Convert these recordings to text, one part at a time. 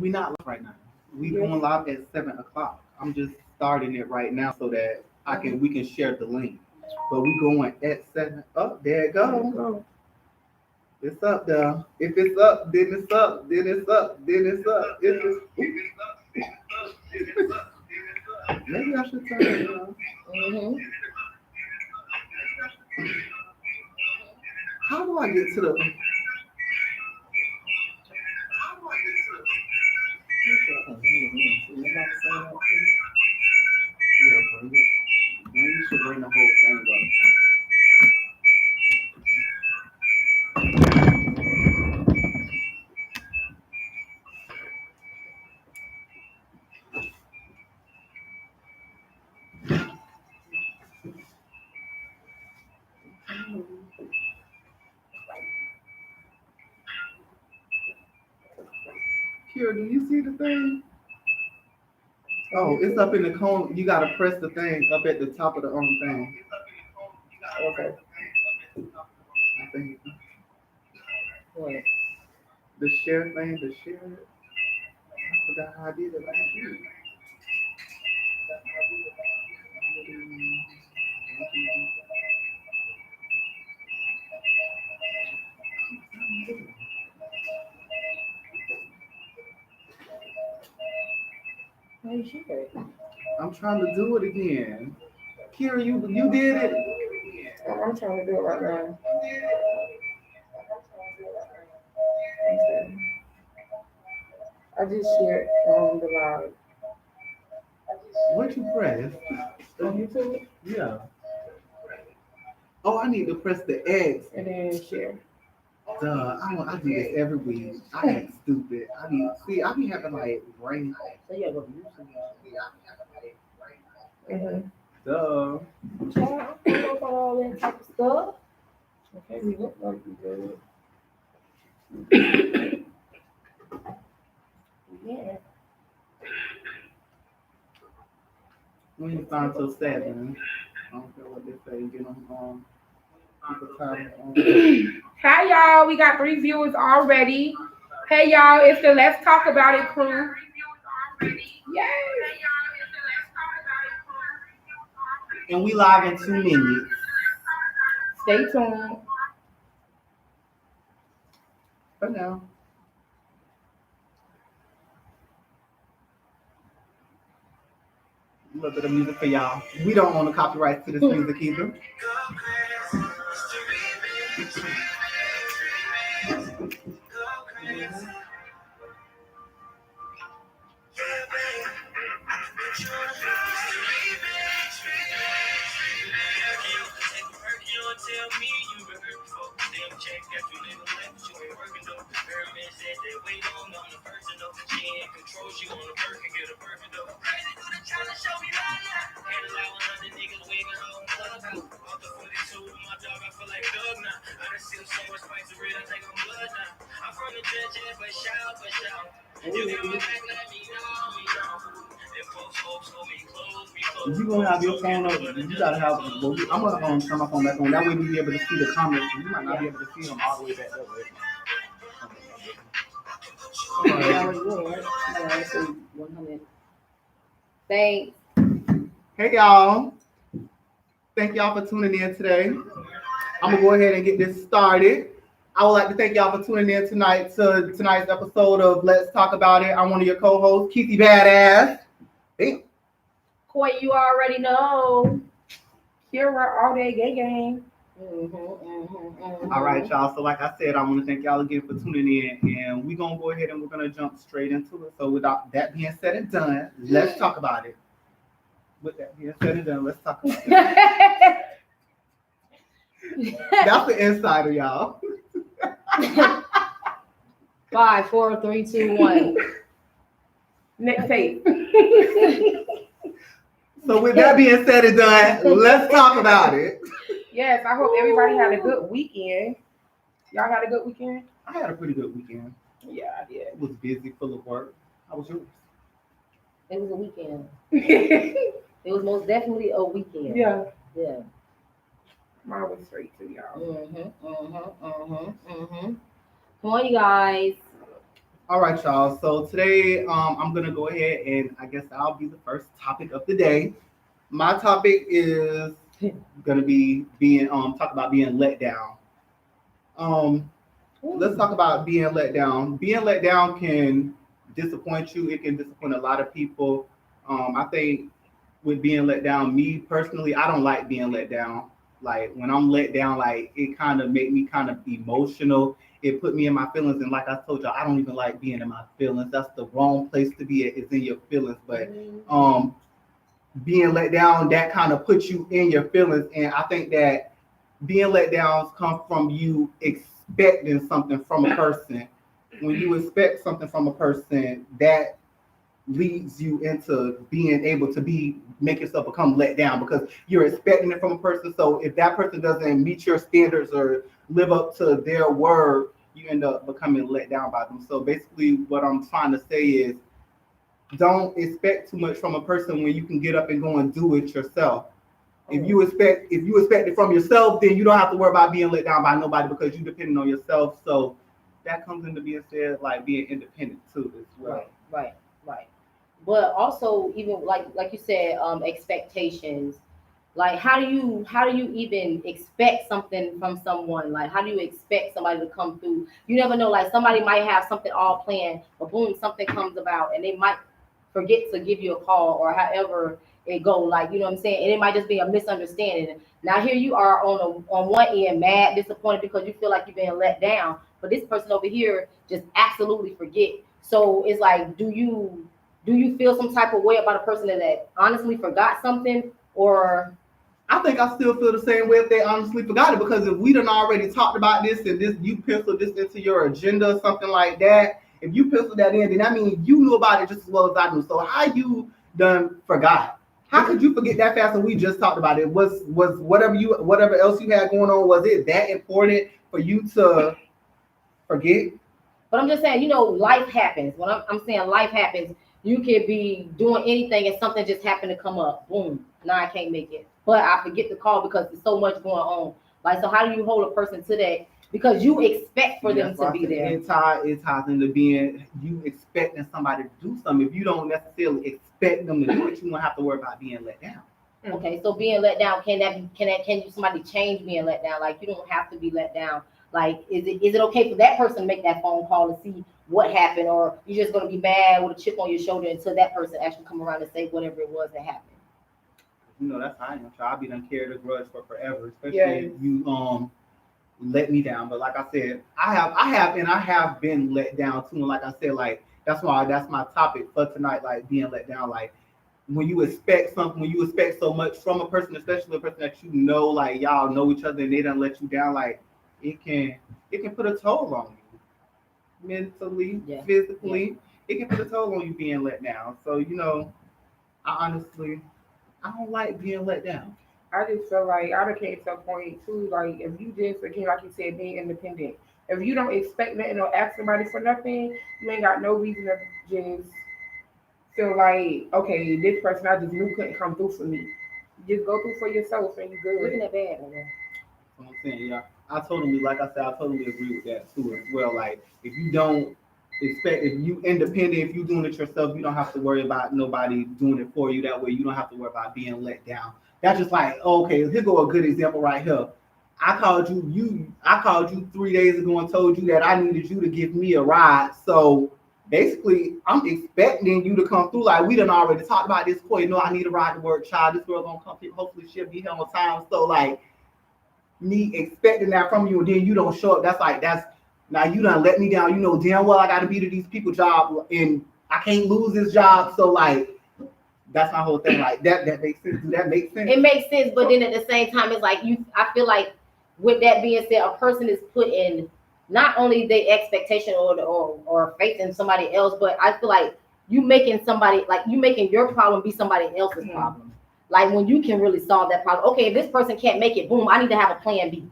We not live right now. We going live at 7 o'clock. I'm just starting it right now so that we can share the link. But we going at 7. Oh, there it goes. It's up there. If it's up, then it's up. Then it's up. Then it's up. If it's maybe I should turn it on. How do I get to the? Yeah, bring it. Maybe you should bring the whole thing up. Kira, do you see the thing? Oh, it's up in the cone. You gotta press the thing up at the top of the thing. Okay. I think What? the share thing, the share. I forgot how I did it last year. How you share it? I'm trying to do it again. Kira, you did it. I'm trying to do it right now. I just shared the live. What you press? On YouTube? Yeah. Oh, I need to press the X. And then share. Duh, I do this every week. I act stupid. I be having like brain. So yeah, go to YouTube. Duh. I don't know all that type of stuff. Okay, we look like we good. Yeah. We ain't start till 7. I don't care what they say. Get them people time. Hi y'all, we got 3 viewers already. Hey y'all, it's the Let's Talk About It crew. Yay! And we live in 2 minutes. Stay tuned. For now. A little bit of music for y'all. We don't own the copyright to this music either. Tell me you were hurt before. Damn check got you living life, but you ain't working though. Her man said they wait on the person though. She ain't control, she on the bird and get a perfect though. Crazy through the trying to show me right now. Can't allow another niggas waving on clubhouse. Off the 42 with my dog, I feel like Doug now. I done seen so much spice of real, I think I'm blood now. I'm from the judge, for shout, for shout. You got my back, let me know. If you gonna have your phone up, you gotta have. Well, I'm gonna turn my phone back on. That way we be able to see the comments. You might not be able to see them all the way back that way. Thanks. Hey y'all. Thank y'all for tuning in today. I'm gonna go ahead and get this started. I would like to thank y'all for tuning in tonight to tonight's episode of Let's Talk About It. I'm one of your co-hosts, Keithy Badass. Hey. Coy, you already know. Kira all day gay gang. All right, y'all. So like I said, I want to thank y'all again for tuning in. And we're going to go ahead and we're going to jump straight into it. So without that being said and done, let's talk about it. With that being said and done, let's talk about it. That's the insider, y'all. 5, 4, 3, 2, 1. Next tape. So with that being said and done, let's talk about it. Yes, I hope everybody had a good weekend. Y'all had a good weekend? I had a pretty good weekend. Yeah, I did. It was busy, full of work. How was yours? It was a weekend. It was most definitely a weekend. Yeah. Yeah. Mine was straight too, y'all. Come on, you guys. All right, y'all. So today, I'm gonna go ahead and I guess I'll be the first topic of the day. My topic is gonna be being talk about being let down. Um, let's talk about being let down. Being let down can disappoint you. It can disappoint a lot of people. I think with being let down, me personally, I don't like being let down. Like when I'm let down, like it kind of make me kind of emotional. It put me in my feelings, and like I told y'all, I don't even like being in my feelings. That's the wrong place to be at, is in your feelings. But being let down, that kind of puts you in your feelings, and I think that being let down comes from you expecting something from a person. When you expect something from a person, that leads you into being able to make yourself become let down because you're expecting it from a person. So if that person doesn't meet your standards or live up to their word, you end up becoming let down by them. So basically what I'm trying to say is don't expect too much from a person when you can get up and go and do it yourself. If you expect it from yourself, then you don't have to worry about being let down by nobody because you're depending on yourself. So that comes into being said, like being independent too as well. Right. But also, even like you said, expectations. Like, how do you even expect something from someone? Like, how do you expect somebody to come through? You never know. Like, somebody might have something all planned, but boom, something comes about, and they might forget to give you a call or however it go. Like, you know what I'm saying? And it might just be a misunderstanding. Now here you are on one end, mad, disappointed because you feel like you're being let down, but this person over here just absolutely forget. So it's like, do you feel some type of way about a person that honestly forgot something, or I think I still feel the same way if they honestly forgot it because if we done already talked about this and this you penciled this into your agenda or something like that, if you penciled that in, then that means you knew about it just as well as I knew. So how you done forgot? How could you forget that fast? And we just talked about it. Was whatever else you had going on, was it that important for you to forget? but I'm just saying, life happens. When I'm saying life happens, you could be doing anything and something just happened to come up. Boom. Now I can't make it. But I forget to call because there's so much going on. Like, so how do you hold a person to that? Because you expect for them to be there. It ties into being you expecting somebody to do something. If you don't necessarily expect them to do it, you won't have to worry about being let down. Okay, so being let down, can you somebody change being let down? Like, you don't have to be let down. Like, is it okay for that person to make that phone call and see what happened, or you're just gonna be mad with a chip on your shoulder until that person actually come around and say whatever it was that happened? That's how I am. So I'll be done carried a grudge for forever, especially Yes. if you let me down. But like I said, I have been let down too. And like I said, like that's my topic for tonight, like being let down. Like when you expect something, when you expect so much from a person, especially a person that you know, like y'all know each other and they don't let you down, like it can put a toll on you mentally, Yeah. physically. It can put a toll on you being let down. So I don't like being let down. I just feel like I done came to a point too, like if you just again like you said, being independent. If you don't expect nothing or ask somebody for nothing, you ain't got no reason to just feel like, okay, this person I just knew couldn't come through for me. Just go through for yourself and you Looking good. at bad, man. So I'm saying, yeah, like I said, I totally agree with that too as well. Like if you don't expect, if you independent, if you doing it yourself, you don't have to worry about nobody doing it for you. That way, you don't have to worry about being let down. That's just like, okay, here go a good example right here. I called you 3 days ago and told you that I needed you to give me a ride. So basically, I'm expecting you to come through. Like we done already talked about this before. I need a ride to work, child. This girl gonna come through. Hopefully, she'll be here on time. So like me expecting that from you, and then you don't show up. That's now you done let me down. You know damn well I got to be to these people job, and I can't lose this job. So like that's my whole thing. Like that makes sense. Do that make sense? It makes sense, but then at the same time, it's like I feel like with that being said, a person is put in not only the expectation or faith in somebody else, but I feel like you making your problem be somebody else's problem. Like when you can really solve that problem. Okay, if this person can't make it, boom, I need to have a plan B.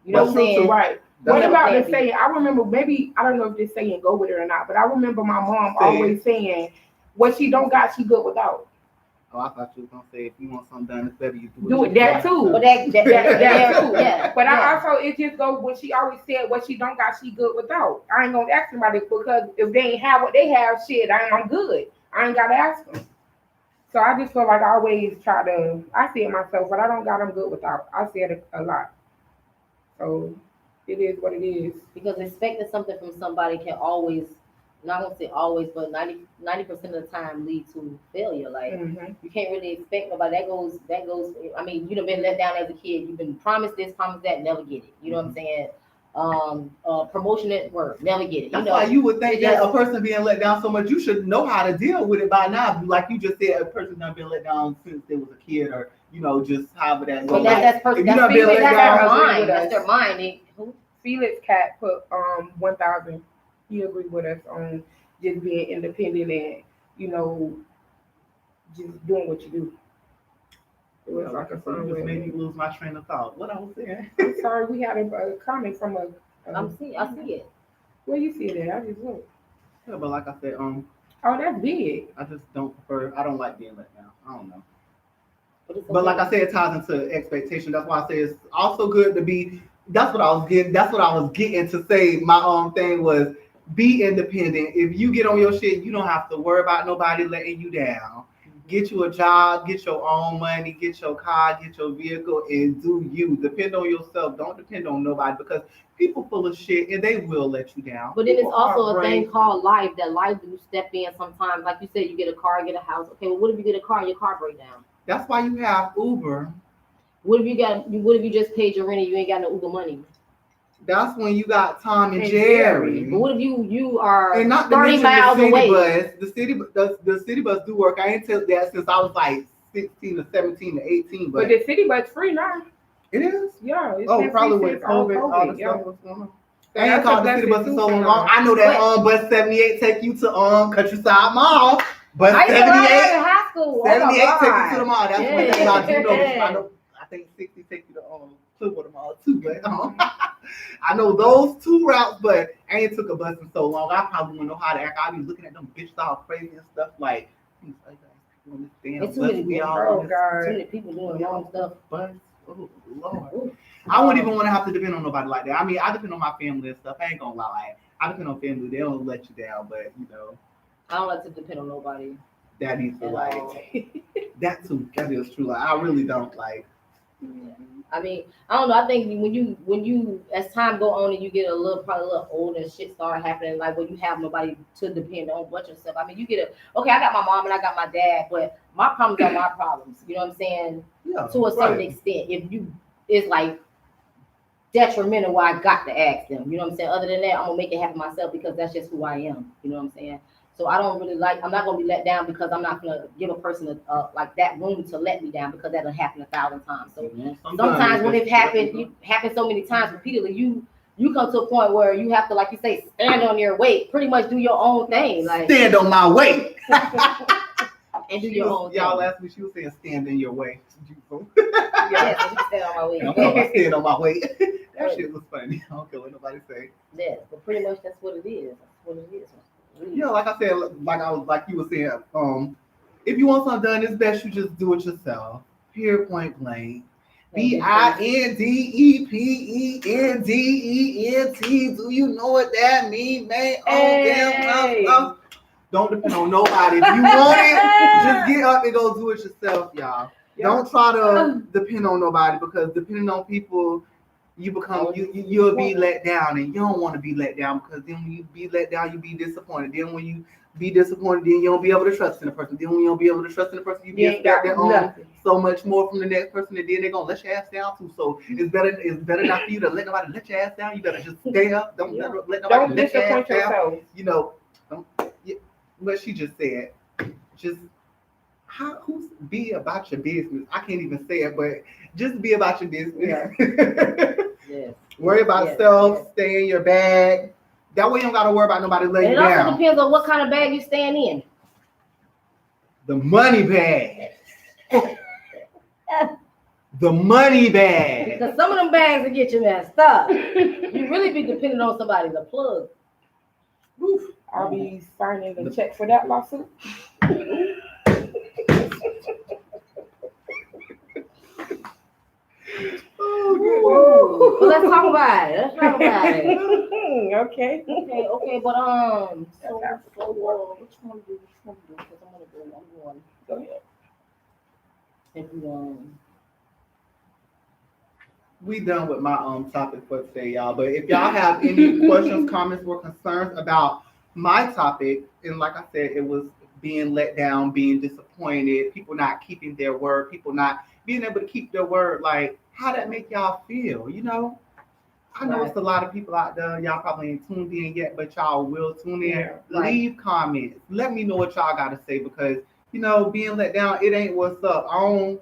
You know what I'm saying? Right. What about the saying? I remember, maybe I don't know if this saying go with it or not, but I remember my mom always saying, "What she don't got, she good without." Oh, I thought you was gonna say if you want something done, it's better you Do it that too. But that too. yeah. But yeah. I also, it just goes what she always said, what she don't got, she good without. I ain't gonna ask somebody because if they ain't have what they have, shit, I'm good. I ain't gotta ask them. So I just feel like I always try to, I see it myself, but I don't got, I'm good without. I see it a lot. So it is what it is. Because expecting something from somebody can always, not gonna say always, but 90% of the time lead to failure. Like you can't really expect nobody. That goes. I mean, you've been let down as a kid. You've been promised this, promised that, never get it. You know what I'm saying? Promotion at work, never get it. That's why you would think that a person being let down so much, you should know how to deal with it by now. Like you just said, a person not been let down since they was a kid, or just however that goes. But that's person. That's their mind. That's their mind. Felix Cat put 1,000. He agreed with us on just being independent and just doing what you do. It was like a fun way. Just made me lose my train of thought. What I was saying. I'm sorry, we had a comment from a. I see it. Where you see it at? I just look. Yeah, but like I said, Oh, that's big. I just don't prefer. I don't like being let down. I don't know. But like I said, it ties into expectation. That's why I say it's also good to be. That's what I was getting. That's what I was getting to say. My thing was be independent. If you get on your shit, you don't have to worry about nobody letting you down. Get you a job, get your own money, get your car, get your vehicle, and do you. Depend on yourself. Don't depend on nobody because people full of shit and they will let you down. But then People it's also a thing crazy. called life. That life do step in sometimes. Like you said, you get a car, get a house. Okay, well, what if you get a car and your car break down? That's why you have Uber. What if you just paid your rent and you ain't got no Uber money? That's when you got Tom and Jerry. But what if you are and not 30 miles away? The city bus do work. I ain't tell that since I was like 16 to 17 to 18. But the city bus free now. It is? Yeah. It's probably with COVID, all the stuff was going on. I ain't called the city bus in so long. I know that bus 78 take you to Countryside Mall. Bus 78. In high school. 78 take you to the mall. That's one thing I do know. Yeah. I think 60 take you to Clearwater Mall too. But I know those two routes, but I ain't took a bus in so long. I probably wouldn't know how to act. I'd be looking at them bitches all crazy and stuff like. It's too many people doing wrong stuff. But oh Lord, I wouldn't even want to have to depend on nobody like that. I mean, I depend on my family and stuff. I ain't gonna lie. I depend on family. They don't let you down, but I don't like to depend on nobody. That needs to that too. That is true. Like I really don't like. I mean, I don't know. I think when you as time go on and you get probably a little older and shit start happening, like when you have nobody to depend on but yourself. I mean, you get I got my mom and I got my dad, but my problems are my problems. You know what I'm saying? Yeah, to a certain extent. If it's like detrimental where I got to ask them. You know what I'm saying? Other than that, I'm gonna make it happen myself because that's just who I am. You know what I'm saying? So I don't really I'm not gonna be let down because I'm not gonna give a person like that room to let me down because that'll happen 1,000 times. So sometimes when it happens so many times repeatedly, you come to a point where you have to, like you say, stand on your weight, pretty much do your own thing. Like stand on my weight. And do your own thing. Y'all last week she was saying stand in your way. Yeah, so stand on my weight. Stand on my weight. That shit was funny. I don't care what nobody say. Yeah, but pretty much that's what it is. That's what it is. Yeah, like I said, like you were saying, if you want something done, it's best you just do it yourself. Period, point blank. BINDEPENDENT. Do you know what that means, man? Hey. Don't depend on nobody. If you want it, just get up and go do it yourself, y'all. Yeah. Don't try to depend on nobody because depending on people, you'll be let down, and you don't want to be let down because then when you be let down, you be disappointed. Then when you be disappointed, then you don't be able to trust in the person. Then when you don't be able to trust in the person, you be expecting so much more from the next person, and then they're gonna let your ass down too. So it's better not for you to let nobody let your ass down. You better just stay up. Don't let nobody let your ass down. You know, what she just said. Just who's be about your business. I can't even say it, but just be about your business. Yeah. Yes. Worry about self, stay in your bag. That way you don't gotta worry about nobody letting you down. It also depends on what kind of bag you staying in. The money bag. The money bag. Because some of them bags will get you messed up. You really be depending on somebody to plug. I'll be signing the check for that lawsuit. let's talk about it. Let's talk about it. Okay. Okay, but so which one do? Because I'm going. Go ahead. If we done with my topic for today, y'all. But if y'all have any questions, comments, or concerns about my topic, and like I said, it was being let down, being disappointed, people not keeping their word, people not being able to keep their word. Like, how that make y'all feel? You know, I know it's a lot of people out there. Y'all probably ain't tuned in yet, but y'all will tune in. Yeah, Leave comments. Let me know what y'all got to say because you know, being let down, it ain't what's up. I don't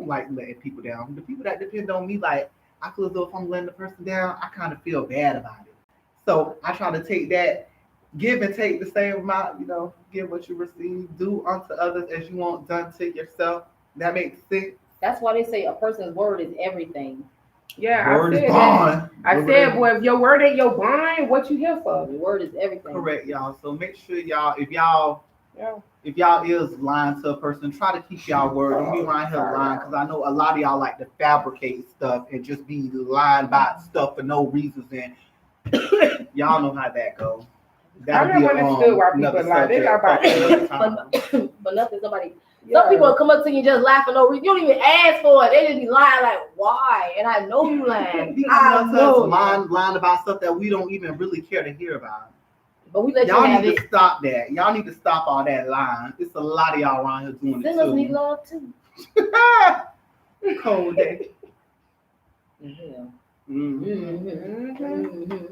like letting people down. The people that depend on me, like, I feel as though if I'm letting the person down, I kind of feel bad about it. So I try to take that, give and take the same amount, you know, give what you receive, do unto others as you want done to yourself. That makes sense. that's why they say a person's word is everything. Yeah, Word I is said bond. that. I said, boy, if your word ain't your bond, what you here for? Your word is everything. Correct, y'all. So make sure y'all, if y'all is lying to a person, try to keep y'all word. Don't be around here lying, because I know a lot of y'all like to fabricate stuff and just be lying about stuff for no reasons. And y'all know how that goes. I never understood why people lie. They lie about it. But nothing. Some people will come up to you and just laugh for no reason. You don't even ask for it. They just be lying like, why? And I know you lying. I know. Lying about stuff that we don't even really care to hear about. But we let y'all you have need to stop that. Y'all need to stop all that lying. It's a lot of y'all around here doing it too. Sinners need love too. Cold day. Yeah. Okay.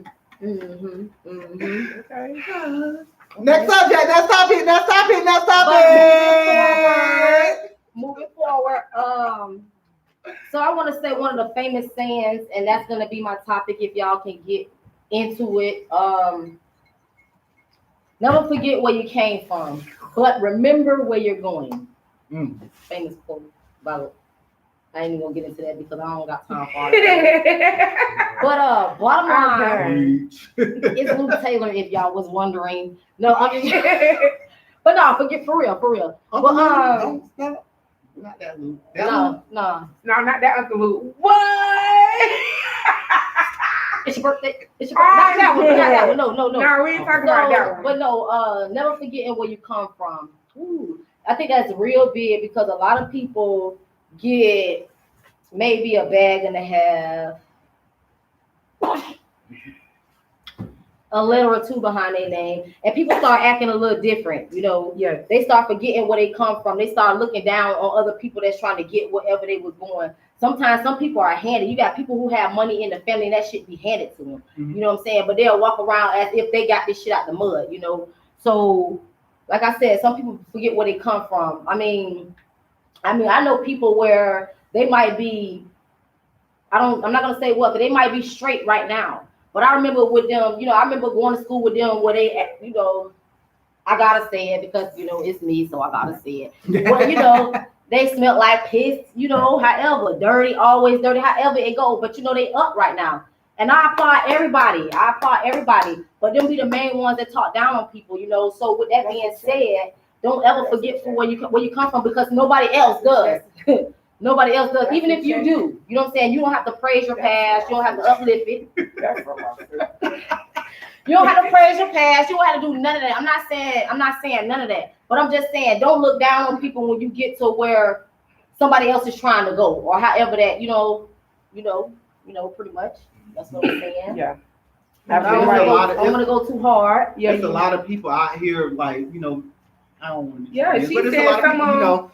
Next subject. Next topic. Moving forward. So I want to say one of the famous sayings, and that's gonna be my topic if y'all can get into it. Never forget where you came from, but remember where you're going. Famous quote. I ain't even gonna get into that because I don't got time for it. But bottom line, it's Luke Taylor. If y'all was wondering, no, I'm just. But no, forget for real. Don't stop. Not that Luke. No, not that Uncle Luke. What? It's your birthday. Not that one. No. No, we ain't talking about that one. But no, never forgetting where you come from. Ooh, I think that's real big because a lot of people get maybe a bag and a half, a letter or two behind their name, and people start acting a little different. You know, they start forgetting where they come from. They start looking down on other people that's trying to get whatever they was going. Sometimes some people are handed. You got people who have money in the family and that shit be handed to them. You know what I'm saying? But they'll walk around as if they got this shit out the mud, you know? So, like I said, some people forget where they come from. I mean, I know people where they might be, I'm not going to say what, but they might be straight right now. But I remember with them, you know, I remember going to school with them where they, you know, I got to say it because, you know, it's me, so I got to say it. Well, you know, they smell like piss, you know, however, dirty, always dirty, however it goes. But, you know, they up right now. And I applaud everybody. But them be the main ones that talk down on people, you know. So with that being said, don't ever forget from where you come from because nobody else does. Nobody else does. Even if you do, you know what I'm saying? You don't have to praise your past. You don't have to uplift it. You don't have to praise your past. You don't have to do none of that. I'm not saying none of that. But I'm just saying, don't look down on people when you get to where somebody else is trying to go, or however that, you know, pretty much. That's what I'm saying. Yeah. I don't want to go too hard. Yeah, there's a lot of people out here, like, you know, I don't want to. Yeah, she but said a lot of people, you know,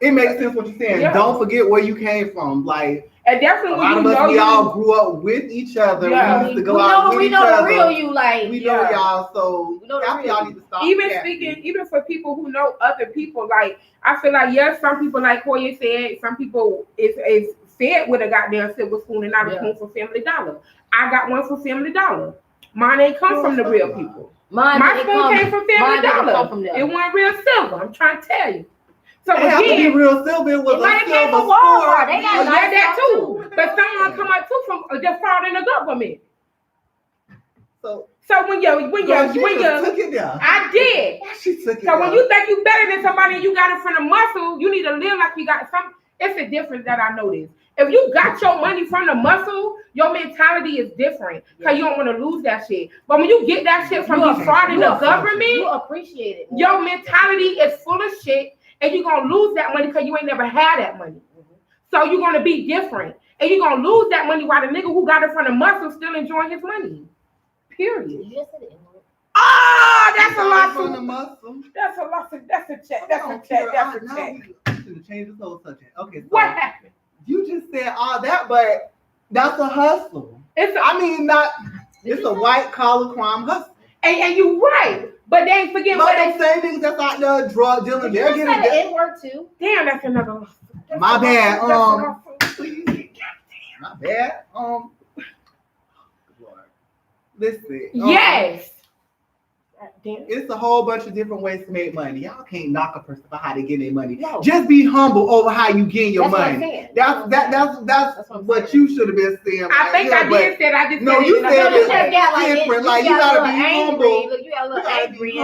it makes sense what you're saying. Yeah. Don't forget where you came from. Like, and definitely a lot of us, we all grew up with each other. Yeah. We used to go out with each other. We know the real you, like. We know y'all, so y'all need to stop. Even for people who know other people, like, I feel like, yes, some people, like Koya said, some people is fed with a goddamn silver spoon and not a spoon for Family Dollar. I got one for Family Dollar. Mine ain't come from the real people. My spoon came from Family Dollar. It wasn't real silver. I'm trying to tell you. So it have to be real silver. It was a silver spoon. They got that too. But someone come out too from the fraud in the government. So when you took it down. I did. She took it so down. When you think you better than somebody and you got it from the muscle, you need to live like you got some. It's a difference that I noticed. If you got your money from the muscle, your mentality is different because you don't want to lose that shit. But when you get that shit from defrauding the government, you appreciate it. your mentality is full of shit, and you're gonna lose that money because you ain't never had that money. So you're gonna be different, and you're gonna lose that money while the nigga who got it from the muscle still enjoying his money. Period. You just said it. Oh, that's a lot from the for muscle. That's a lot. That's a check. That's a check. That's a check. We should have changed this whole subject. Okay, so What happened? you just said all that, but that's a hustle. It's It's a white collar crime hustle. and you right, but they ain't forgetting But what them they. same niggas that's out there drug dealing, they're You getting said the N-word too. Damn, that's another. That's My a bad, hustle. That's a hustle. my bad. Listen. Yes. Damn. It's a whole bunch of different ways to make money. Y'all can't knock a person for how they get their money. No. Just be humble over how you get your That's what I'm money. saying. That's what you should have been saying. I think I did say I just No, said you it in said another it You just way. got like different. you Like, you got gotta a little be angry. humble. Look, you got a You little gotta angry. be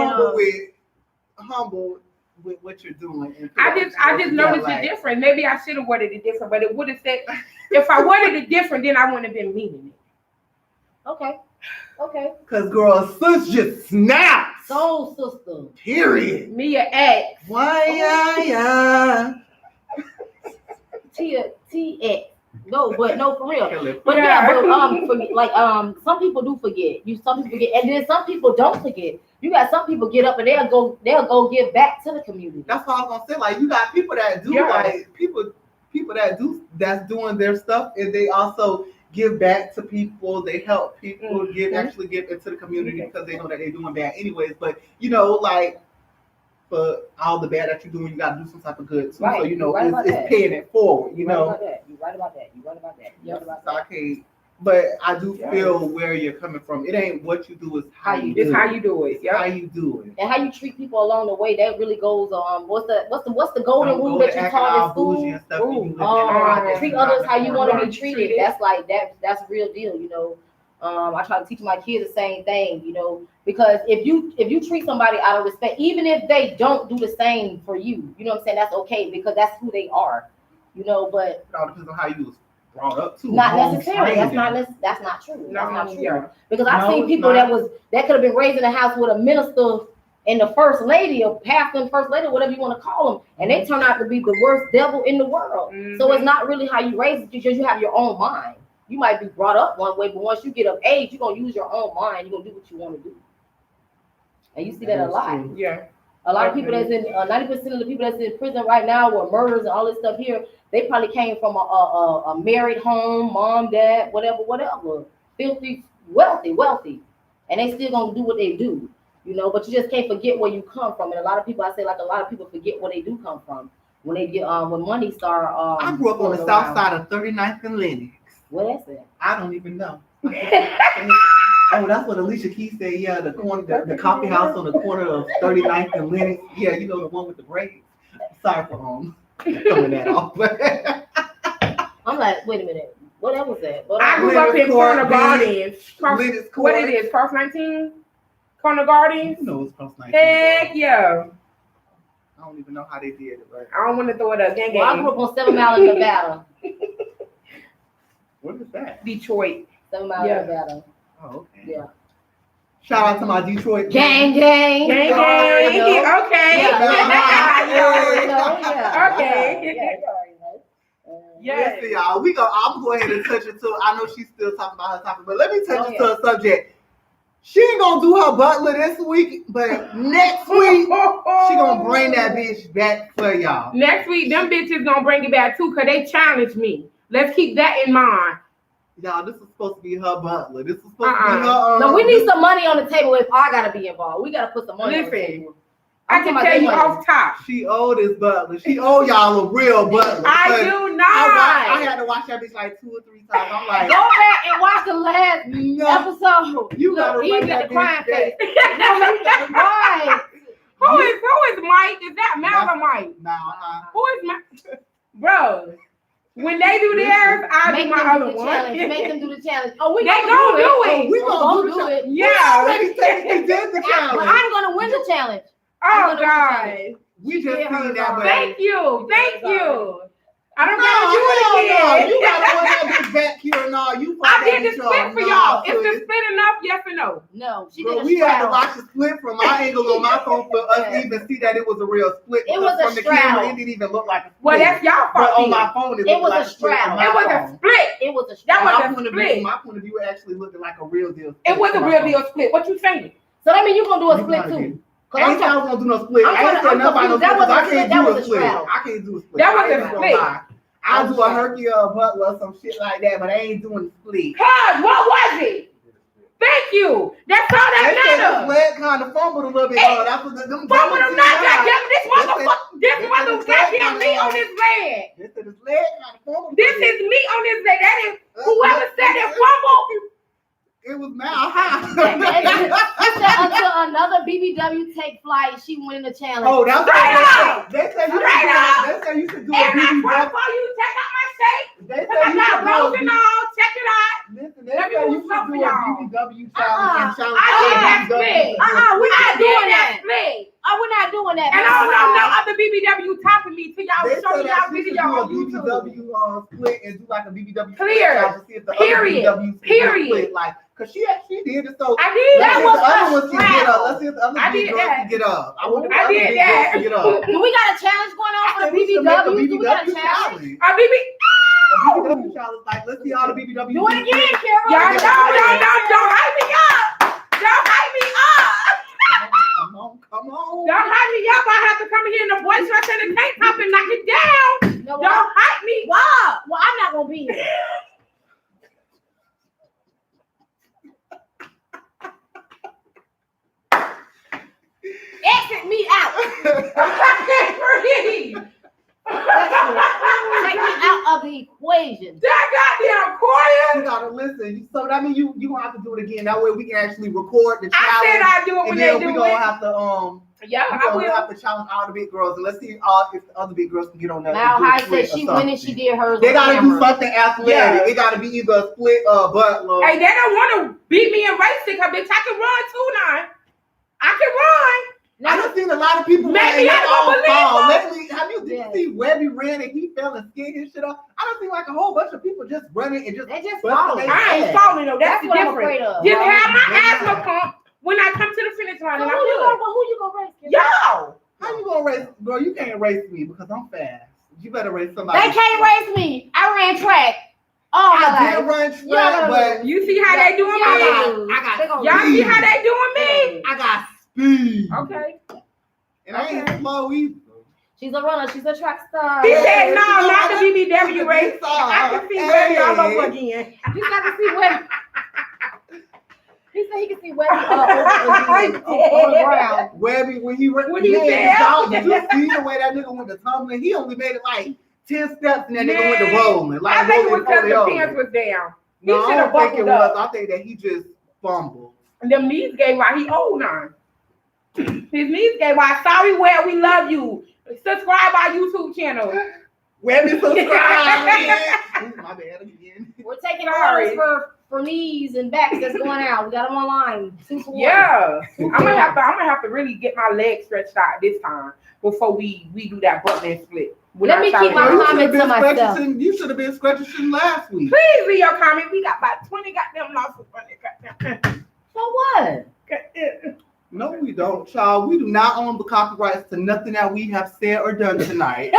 humble with what you're doing. And I just noticed it different. Maybe I should have worded it different, but it would have said if I worded it different, then I wouldn't have been meaning it. Okay. Cause girl, sis just snaps. Soul sister. Period. Me a ex. Why? TX. No, for real. But Yeah. some people do forget. Some people forget, and then some people don't forget. You got some people get up and they'll go give back to the community. That's what I was gonna say. Like, you got people that do like people that's doing their stuff, and they also give back to people. They help people actually give into the community because they know that they're doing bad anyways. But like, for all the bad that you're doing, you got to do some type of good too. Right. So Right it's paying it forward. You know. You're right about that. So I can't. But I do feel where you're coming from. It ain't what you do, it's how you do it. It's how you do it. It's how you do it. And how you treat people along the way, that really goes on. What's the golden rule that you taught in school? Treat others how you want to be treated. That's like that's a real deal, you know. I try to teach my kids the same thing, you know, because if you treat somebody out of respect, even if they don't do the same for you, you know what I'm saying, that's okay because that's who they are, you know. But it all depends on how you was brought up too. Not necessarily. That's not true. That's not true. Yeah. Because I've seen people that could have been raised in a house with a minister and the first lady or pastor and first lady, whatever you want to call them, and they turn out to be the worst devil in the world. So it's not really how you raise it, because you have your own mind. You might be brought up one way, but once you get of age, you're gonna use your own mind. You're gonna do what you want to do, and you see that a lot. True. Yeah. A lot of people that's in 90% of the people that's in prison right now, or murders and all this stuff here, they probably came from a married home, mom, dad, whatever, filthy, wealthy, and they still gonna do what they do, you know. But you just can't forget where you come from. And a lot of people, a lot of people forget where they do come from when they get when money start. I grew up on the south side of 39th and Lennox. What is it? I don't even know. Oh, that's what Alicia Keys said. Yeah, the coffee house on the corner of 39th and Lennox. Yeah, you know, the one with the braids. Sorry for throwing that off. I'm like, wait a minute. What else was that? I grew up in Corner Gardens. What it is? Cross 19? Corner Gardens? You know it's Cross 19. Heck yeah. I don't even know how they did it, right? I don't want to throw it up. Gang. Well, I grew up on 7 Mile in Nevada. What is that? Detroit. 7 Mile in Nevada. Oh, okay. Yeah. Shout out to my Detroit gang. Okay. Yeah. Okay. Yes, y'all. I'm gonna go ahead and touch it too. I know she's still talking about her topic, but let me touch it to a subject. She ain't gonna do her butler this week, but next week she gonna bring that bitch back for y'all. Next week, them bitches gonna bring it back too, cause they challenged me. Let's keep that in mind. Y'all, this is supposed to be her butler. This is supposed to be her. No, we need some money on the table if I gotta be involved. We gotta put some money on the table. I can tell you off top. She owe this butler. She owe y'all a real butler. I do not. I had to watch that bitch like 2 or 3 times. I'm like, go back and watch the last episode. You gotta even that the crying face. Right. Who is Mike? Is that Mal or Mike? Who is Mike? Bro. When they do theirs, I do my other one. Make them do the challenge. Oh, they gonna do it. We gonna do it. Yeah. We already technically did the challenge. But I'm gonna win the challenge. Oh God. We just seen that. Thank you. I don't gotta do it No, again. you got the one that gets back here and all. You I did the split for y'all. Is the split enough? Yes or no? No, she Bro, did a we had to straddle. watch the split from my angle on my phone for us to even see that it was a real split. It was because a from the camera, straddle. it didn't even look like a split. Well, that's y'all But fault. on my phone, it It looked was like a split straddle. on my It was a phone. split. It was a That straddle. was My a point of split. view, my point of view, it actually looked like a real deal. It was a real deal split. What you saying? So that means you gonna do a You split gotta too. do. Cause I I'm ain't saying I talking. was gonna do no split. I'm I ain't trying- saying I'm nobody no confused. That split because I wasn't a can't split, that do a was a split. straddle. I can't do a split. That was I a ain't gonna split. lie. I'll do a herky or a butt or some shit like that, but I ain't doing a split. Cuz, what was it? Thank you. That's all that They said the matters. leg kind of fumbled a little bit. Hey, That's what them Fuck with them them not did. goddamn this They said- motherfucker. This they said mother the goddamn leg me kinda- on this leg. They said his leg kind of fumbled. This is me on this leg. That is whoever said it fumble. It was mile high. He said until another BBW take flight, she win the challenge. Oh, that's Straight what up. they said. They Straight up. said you should do a And I BBW. pray for you. Check out my shape. They Cause I said you got should do rose a and all. Check it out. Listen, Let me they said do you should something do a for y'all. BBW challenge and challenge I all did the that BBW split. to do a We're split. not doing that that. split. Oh, we're not doing that. And I don't know no other BBW topping me till y'all They show said me that y'all you should video do a on YouTube. BBW split and do like a BBW Clear. split challenge to see if the Period. other BBW Period. split, like, cause she actually did it. So I did. let's That see if was the other a ones can get up. straddle. Let's see if the other I big did girls that. can get up. I want the I other did big that. girls to get up. Do we got a challenge going on for the We should make a BBW? Do we got a BBW challenge? challenge. A BB. A BBW challenge, like, let's see all the BBW. Do it again, Carol. Y'all don't hype me up. Don't hype me up. Come on. Don't hype me up. I have to come here in the boy dress and the tank top and knock it down. No, Don't hype me up. well, I'm not gonna be here. Exit me out. I can't breathe. Take me out of the equation. That goddamn You choir. gotta listen. So that means you gonna have to do it again. That way we can actually record the I said challenge. I do it when And they then we do gonna it. have to Yeah, we I gonna will. have to challenge all the big girls and let's see if the other big girls can get on that. Now, and do a High split said she or went and she something. did hers. They on gotta do camera. something athletic. Yeah. It gotta be either a split or a butt load. Hey, they don't want to beat me in racing, cause bitch, I can run too now. I can run. I done seen a lot of people Maybe and they I don't all believe fall. them. Lately, did Yes. you see Webby ran and he fell and skinned his shit off? I don't see like a whole bunch of people just running and just They just busting follow. their I ain't ass. falling though. That's That's the what I'm difference. afraid of. Just have my Yeah. asthma pump when I come to the finish line, So and who I'm you good. gonna race? Kid? Yo, How you gonna race, girl? You can't race me because I'm fast. You better race somebody. They can't race me. I ran track. Oh my I did life. run You gotta track, but you see how they doing Yeah, me? they gonna Y'all see speed. how they doing me? I got speed. Okay. And I ain't Okay. slow either. She's a runner. She's a track star. He said Yeah, no, you know not the what? BBW race. I can see Webby all over again. You got to see Webby. He said he can see Webby on the ground. Webby, when he When he yeah, fell. did you see the way that nigga went to tumbling? He only made it like 10 steps and that nigga went to rolling. Like I think it was rolling because the fully pants over. was down. He No, I should have don't think it buckled was. up. I think that he just fumbled. And them knees gave out. He old now. His knees gave out. Sorry, Web, we love you. Subscribe our YouTube channel. Webby subscribe. Ooh, my bad again. We're taking Sorry. orders for knees and backs that's going out. We got them online. 2 for 1. Yeah, I'm gonna have to really get my legs stretched out this time before we do that butt man split. When Let I me start keep my doing it. comment to myself. You should have been scratching last week. Please leave your comment. We got about 20 goddamn lawsuits on it. Goddamn. For what? No, we don't, child. We do not own the copyrights to nothing that we have said or done tonight.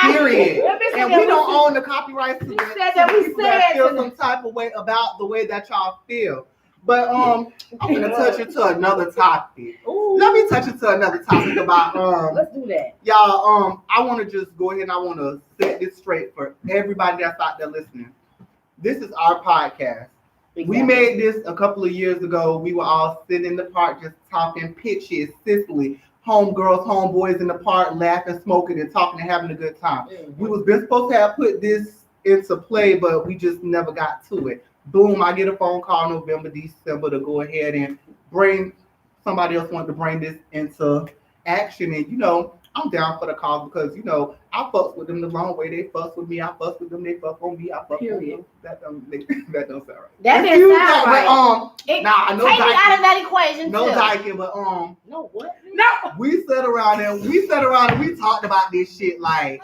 Period. Let me see And that we don't we- own the copyrights to He that. said that we people that said feel to some type of way about the way that y'all feel. But I'm gonna touch into another topic. Ooh. Let me touch into another topic about Let's do that. y'all. I want to just go ahead and I want to set this straight for everybody that's out there listening. This is our podcast. We made this a couple of years ago. We were all sitting in the park just talking pitches, Sicily, homegirls, homeboys in the park, laughing, smoking, and talking and having a good time. We was been supposed to have put this into play, but we just never got to it. Boom, I get a phone call November, December to go ahead and bring somebody else wanted to bring this into action. And I'm down for the cause because I fuss with them the wrong way. They fuss with me. I fuss with them. They fuss on me. I fuss with them. That don't sound right. That didn't sound right. I know take me out of that equation. No too. dyking, but No what? No. we sat around and we talked about this shit like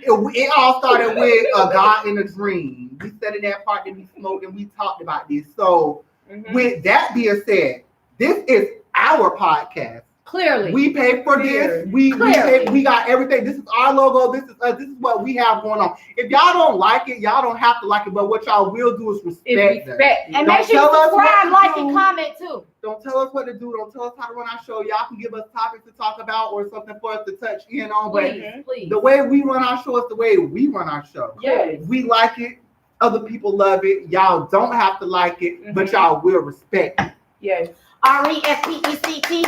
it all started with a God in a dream. We sat in that park and we smoked and we talked about this. So with that being said, this is our podcast. Clearly, we pay for this. We got everything. This is our logo. This is what we have going on. If y'all don't like it, y'all don't have to like it. But what y'all will do is respect. And make sure you subscribe, like, and comment too. Don't tell us what to do. Don't tell us how to run our show. Y'all can give us topics to talk about or something for us to touch in on. But Please. The way we run our show is the way we run our show. Yes. We like it. Other people love it. Y'all don't have to like it, but y'all will respect it. Yes. RESPECT. RESPECT.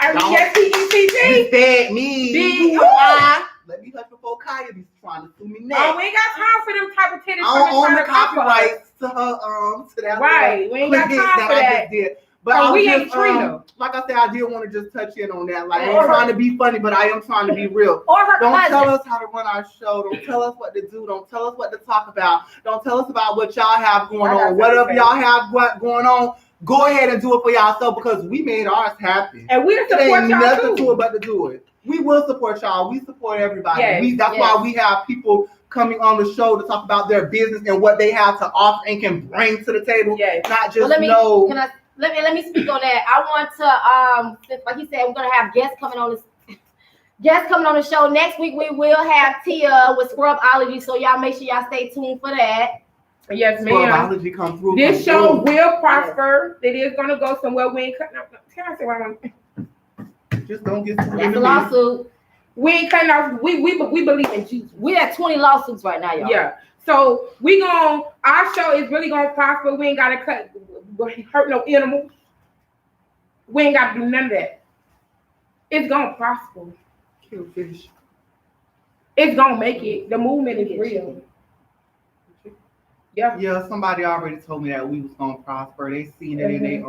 Respect me. Let me hush before Kaya be trying to sue me next. Oh, we ain't got time for them type of tennis. I don't own the copyrights to her to that. Right. We ain't got time for that. I just did. But we ain't Trina. Like I said, I did want to just touch in on that. Like, I'm trying to be funny, but I am trying to be real. Don't tell us how to run our show. Don't tell us what to do. Don't tell us what to talk about. Don't tell us about what y'all have going on. Whatever y'all have going on, go ahead and do it for yourself because we made ours happen. And we support y'all ain't nothing too. to it but to do it. We will support y'all. We support everybody. Yes. That's why we have people coming on the show to talk about their business and what they have to offer and can bring to the table. Yes. Not just know. Let me speak on that. I want to like you said, we're gonna have guests coming on the show. Next week we will have Tia with Scrubology, so y'all make sure y'all stay tuned for that. Yes, ma'am. Scrubology come through. This show will prosper. It is gonna go somewhere. We ain't cutting off. Can I say what I want? Just don't get too That's a lawsuit. We ain't cutting off. We believe in Jesus. We at 20 lawsuits right now, y'all. Yeah. So our show is really gonna prosper. We ain't gotta hurt no animals. We ain't gotta do none of that. It's gonna prosper. Kill fish. It's gonna make it. The movement is real. Yeah. Yeah, somebody already told me that we was gonna prosper. They seen it in their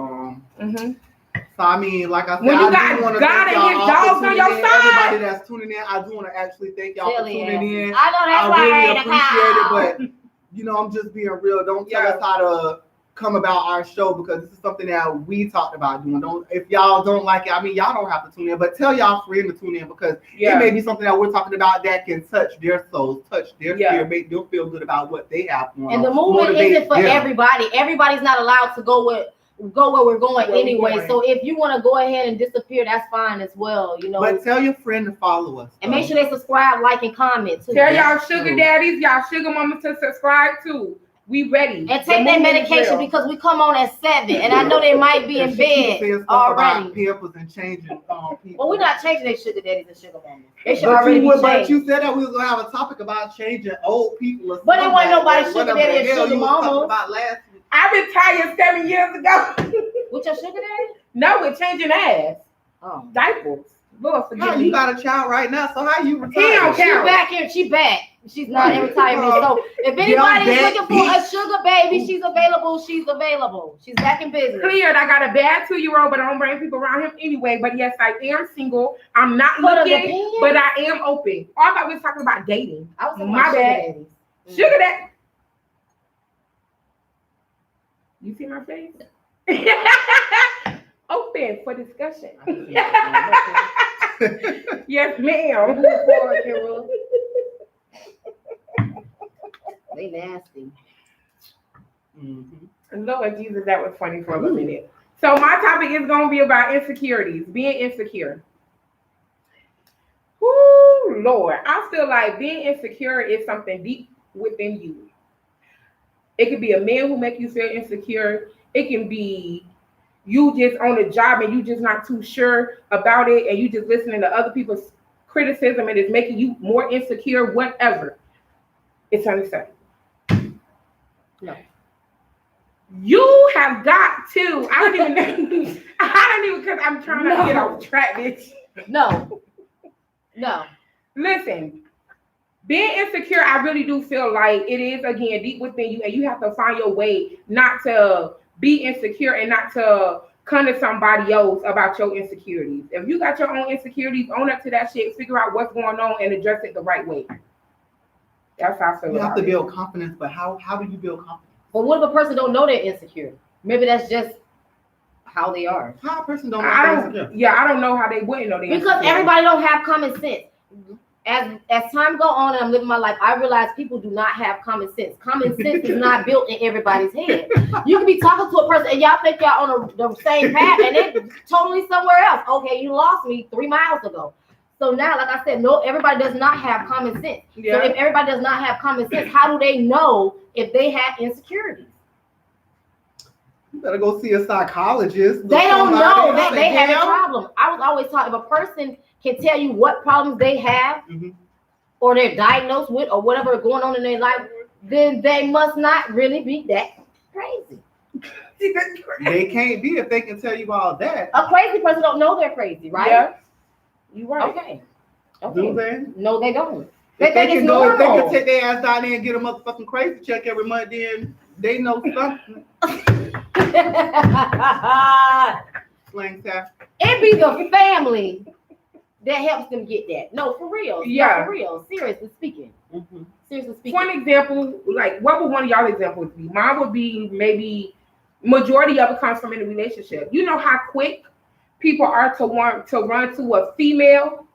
So I mean, like I said, when you I do want to thank y'all and his dogs on your side. Everybody that's tuning in, I do want to actually thank y'all for tuning in. I know that's really appreciate it, but I'm just being real. Don't tell us how to come about our show because this is something that we talked about doing. If y'all don't like it, I mean, y'all don't have to tune in, but tell y'all friend to tune in because it may be something that we're talking about that can touch their souls, touch their spirit, make them feel good about what they have going on. And the movement isn't for everybody. Everybody's not allowed to go where we're going anyway. So if you want to go ahead and disappear, that's fine as well. But tell your friend to follow us. And make sure they subscribe, like, and comment too. Tell y'all sugar daddies, y'all sugar mamas to subscribe too. We ready. And take their medication because we come on at 7. And I know they might be in bed already. Pampers and changing people. Well, we're not changing their sugar daddies and sugar mamas. They should already be changed. But you said that we was going to have a topic about changing old people. But it wasn't nobody's sugar daddy and sugar mama. I retired 7 years ago. With your sugar daddy? No, with changing ass. Oh. Diapers. Lord forgive me. You got a child right now, so how you retire? She back here. She back. She's not in retirement. So if anybody's looking for a sugar baby, she's available. She's available. She's back in business. Cleared. I got a bad 2-year-old, but I don't bring people around him anyway. But yes, I am single. I'm not looking, but I am open. I thought we was talking about dating. I was talking My about bad. Sugar daddy. You see my face? Open for discussion. Yes, ma'am. They nasty. Lord Jesus, that was funny for a minute. So my topic is going to be about insecurities, being insecure. Whoo, Lord. I feel like being insecure is something deep within you. It could be a man who make you feel insecure. It can be you just on a job and you just not too sure about it and you just listening to other people's criticism and it's making you more insecure, whatever. It's unacceptable. No. You have got to, I don't even because I'm trying to get off track, bitch. No. Listen, being insecure, I really do feel like it is, again, deep within you and you have to find your way not to be insecure and not to come to somebody else about your insecurities. If you got your own insecurities, own up to that shit, figure out what's going on and address it the right way. That's how I feel. You have to build confidence, but how do you build confidence? But what if a person don't know they're insecure? Maybe that's just how they are. How a person don't know they're insecure? Yeah, I don't know how they wouldn't know they're Because insecure. everybody don't have common sense. As time go on and I'm living my life, I realize people do not have common sense. Common sense is not built in everybody's head. You can be talking to a person and y'all think y'all on the same path and they're totally somewhere else. Okay, you lost me 3 miles ago. So now, like I said, no, everybody does not have common sense. Yeah. So if everybody does not have common sense, how do they know if they have insecurities? You better go see a psychologist. They don't know that they have a Yeah. problem. I was always taught if a person can tell you what problems they have Mhm. or they're diagnosed with or whatever is going on in their life, then they must not really be that crazy. They can't be if they can tell you all that. A crazy person don't know they're crazy, right? Yeah, you right. Okay. Do they? No, they don't. They If they think it's can go, if they normal. can take their ass down there and get a motherfucking crazy check every month, then they know something. Slang tap. It be the family that helps them get that. No, for real. Yeah. No, for real. Seriously speaking. Mm-hmm. Seriously speaking. One example, like what would one of y'all examples be? Mine would be maybe majority of it comes from in a relationship. You know how quick people are to want to run to a female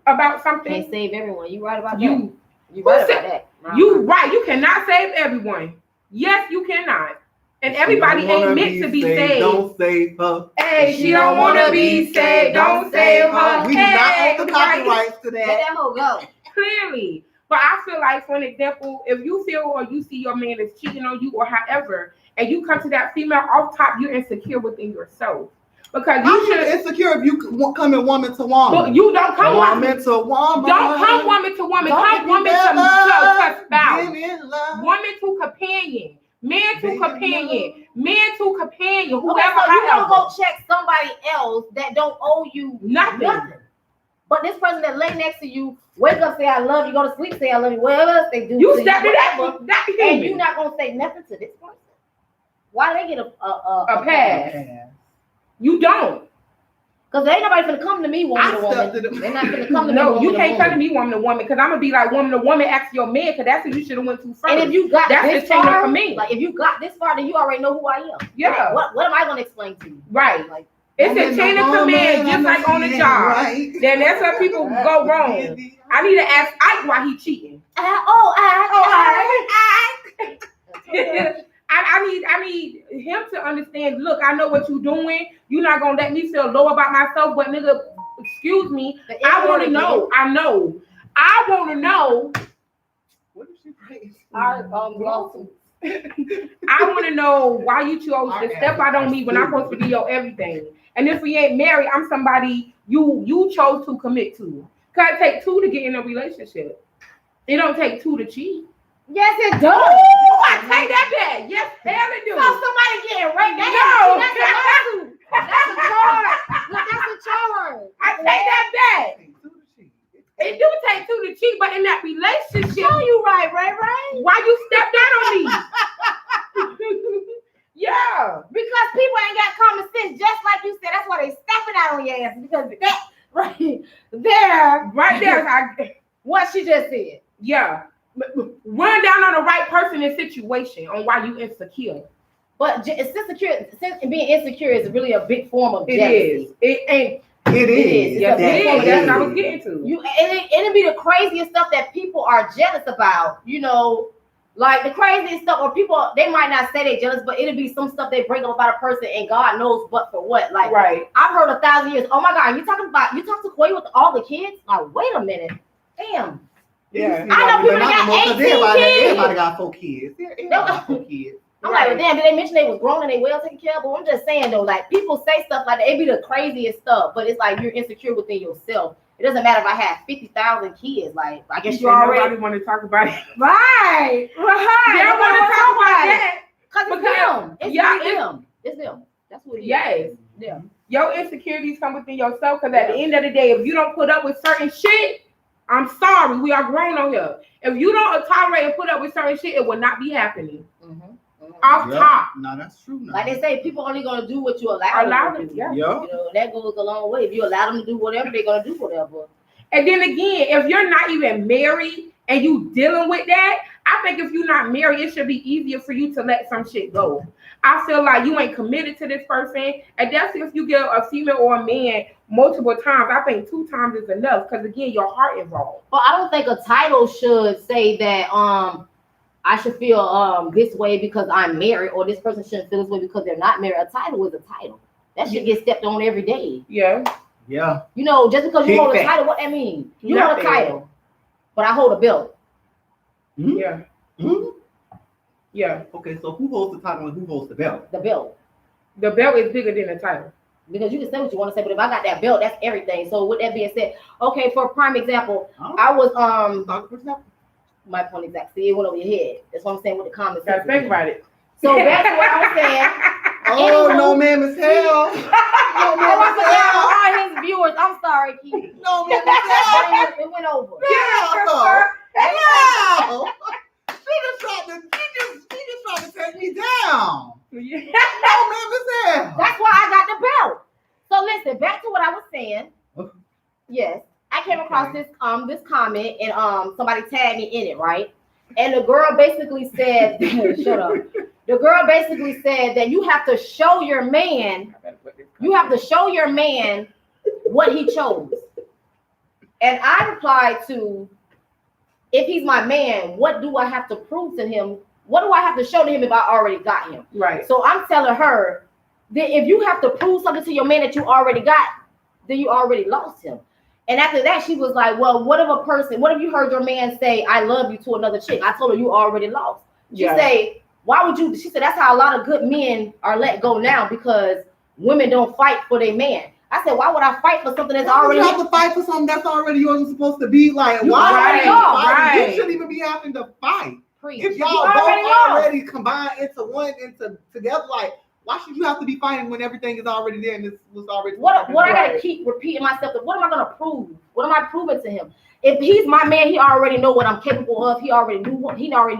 about something? Can't save everyone. You right about that. You right said- about that. you right. You cannot save everyone. Yes, you cannot. And everybody ain't meant to be saved. Don't save her. Hey, she don't want to be saved. Don't save her. We do Hey, not own the right. copyrights to Let that. that hoe go. Clearly. But I feel like, for an example, if you feel or you see your man is cheating on you or however, and you come to that female off top, you're insecure within yourself. Because You you should should, insecure if you come in woman to woman. but you don't come woman to woman. Don't come woman to woman. Don't Come be woman to better spouse. than in love. Woman to companion. Man to Baby, companion. Man to companion. Okay, Whoever, so you gonna however. go check somebody else that don't owe you Nothing. But this person that lay next to you, wake up, say I love you, go to sleep, say I love you, whatever else they do. You to stepped it whatever, up. That and human. you not gonna say nothing to this person. Why they get A pass. You don't. Because ain't nobody finna come to me woman to stepped to woman. the- They're not finna come to me No, woman you to can't woman. come to me woman to woman because I'm gonna be like woman to woman. Ask your man because that's who you should have went to first. And if you got That's this the chain up far, for me. like if you got this far, then you already know who I am. Yeah. Like, what am I gonna explain to you? Right. Like, It's a chain of command, just like on the job. Then that's where people go wrong. I need to ask Ike why he cheating. I need him to understand. Look, I know what you're doing. You're not gonna let me feel low about myself, but nigga, excuse me. I want to know. I want to know. What did she say? our lawsuit. I want to know why you chose to step out on me when I'm supposed to be your everything. And if we ain't married, I'm somebody you chose to commit to. Cause it take two to get in a relationship. It don't take two to cheat. Yes, it does. Ooh, I take that back. Yes, hell it do. So somebody getting raped. That's No. a lawsuit. That's a charge. Look, that's a charge. I take that back. It do take two to cheat, but in that relationship, Show you right. why you stepped out on me? Yeah. Because people ain't got common sense, just like you said. That's why they stepping out on your ass. Because that right there, Right there. what she just said. Yeah. Run down on the right person and situation on why you insecure. But being insecure is really a big form of It jealousy. is. It ain't. It is. Yes, a it big form is. of That's what I jealousy. was getting to. It'd be the craziest stuff that people are jealous about, you know, like the craziest stuff, or people, they might not say they're jealous, but it'll be some stuff they bring up about a person and God knows but for what. Like, Right. I've heard 1,000 years, oh my God, you talk to Koi with all the kids? Like, wait a minute. Damn. Yeah. I know people that got 18 kids. Everybody got 4 kids. Everybody got 4 kids. I'm Right. like, well, damn, did they mention they was grown and they well taken care of? But I'm just saying though, like people say stuff like that. It be the craziest stuff, but it's like you're insecure within yourself. It doesn't matter if I have 50,000 kids. Like, I guess you already Nobody want to talk about it. right. They don't want to talk about that. Cause it's Because- them. It's yeah, really it's- them. It's them. That's what it is. Yes. Yeah. Your insecurities come within yourself because at the end of the day, if you don't put up with certain shit, I'm sorry, we are grown on here. If you don't tolerate and put up with certain shit, it will not be happening. Mm-hmm. off top. No, that's true. No. Like they say, people only gonna do what you allow them to do. Yeah. Yeah. You know, that goes a long way. If you allow them to do whatever, they're gonna do whatever. And then again, if you're not even married and you dealing with that, I think if you're not married, it should be easier for you to let some shit go. I feel like you ain't committed to this person, and that's if you get a female or a man multiple times. I think 2 times is enough because again, your heart involved. But I don't think a title should say that I should feel this way because I'm married, or this person shouldn't feel this way because they're not married. A title is a title. That should get stepped on every day. Yeah. Yeah. You know, just because you Big hold a fact. title, what that mean? You hold a Nothing. title, but I hold a belt. Mhm. Yeah. Mhm. Yeah. Okay, so who holds the title and who holds the belt? The belt. The belt is bigger than the title. Because you can say what you want to say, but if I got that belt, that's everything. So with that being said, okay, for a prime example, I was my point exactly. It went over your head. That's what I'm saying with the comments. Gotta think about it. So back to what I was saying. Oh, no, ma'am, it's hell. No, ma'am, I it's forgot hell. all his viewers. I'm sorry, Keith. No, ma'am, it's hell. It went over. Hell. She just tried to take me down. No, ma'am, it's hell. That's why I got the belt. So listen, back to what I was saying. Okay. Yes, I came across this comment and somebody tagged me in it, right? And the girl basically said, shut up. The girl basically said that you have to show your man, what he chose. And I replied to, if he's my man, what do I have to prove to him? What do I have to show to him if I already got him? Right. So I'm telling her that if you have to prove something to your man that you already got, then you already lost him. And after that, she was like, well, what if you heard your man say, I love you to another chick? I told her you already lost. She said, why would you? She said, that's how a lot of good men are let go now because women don't fight for their man. I said, why would I fight for something that's already? You have to fight for something that's already yours supposed to be like. You Why? already You shouldn't even be having to fight. Preach. If y'all You both lost. already combined into together, like, why should you have to be fighting when everything is already there and this was already? What I gotta keep repeating myself? What am I gonna prove? What am I proving to him? If he's my man, he already know what I'm capable of. He already know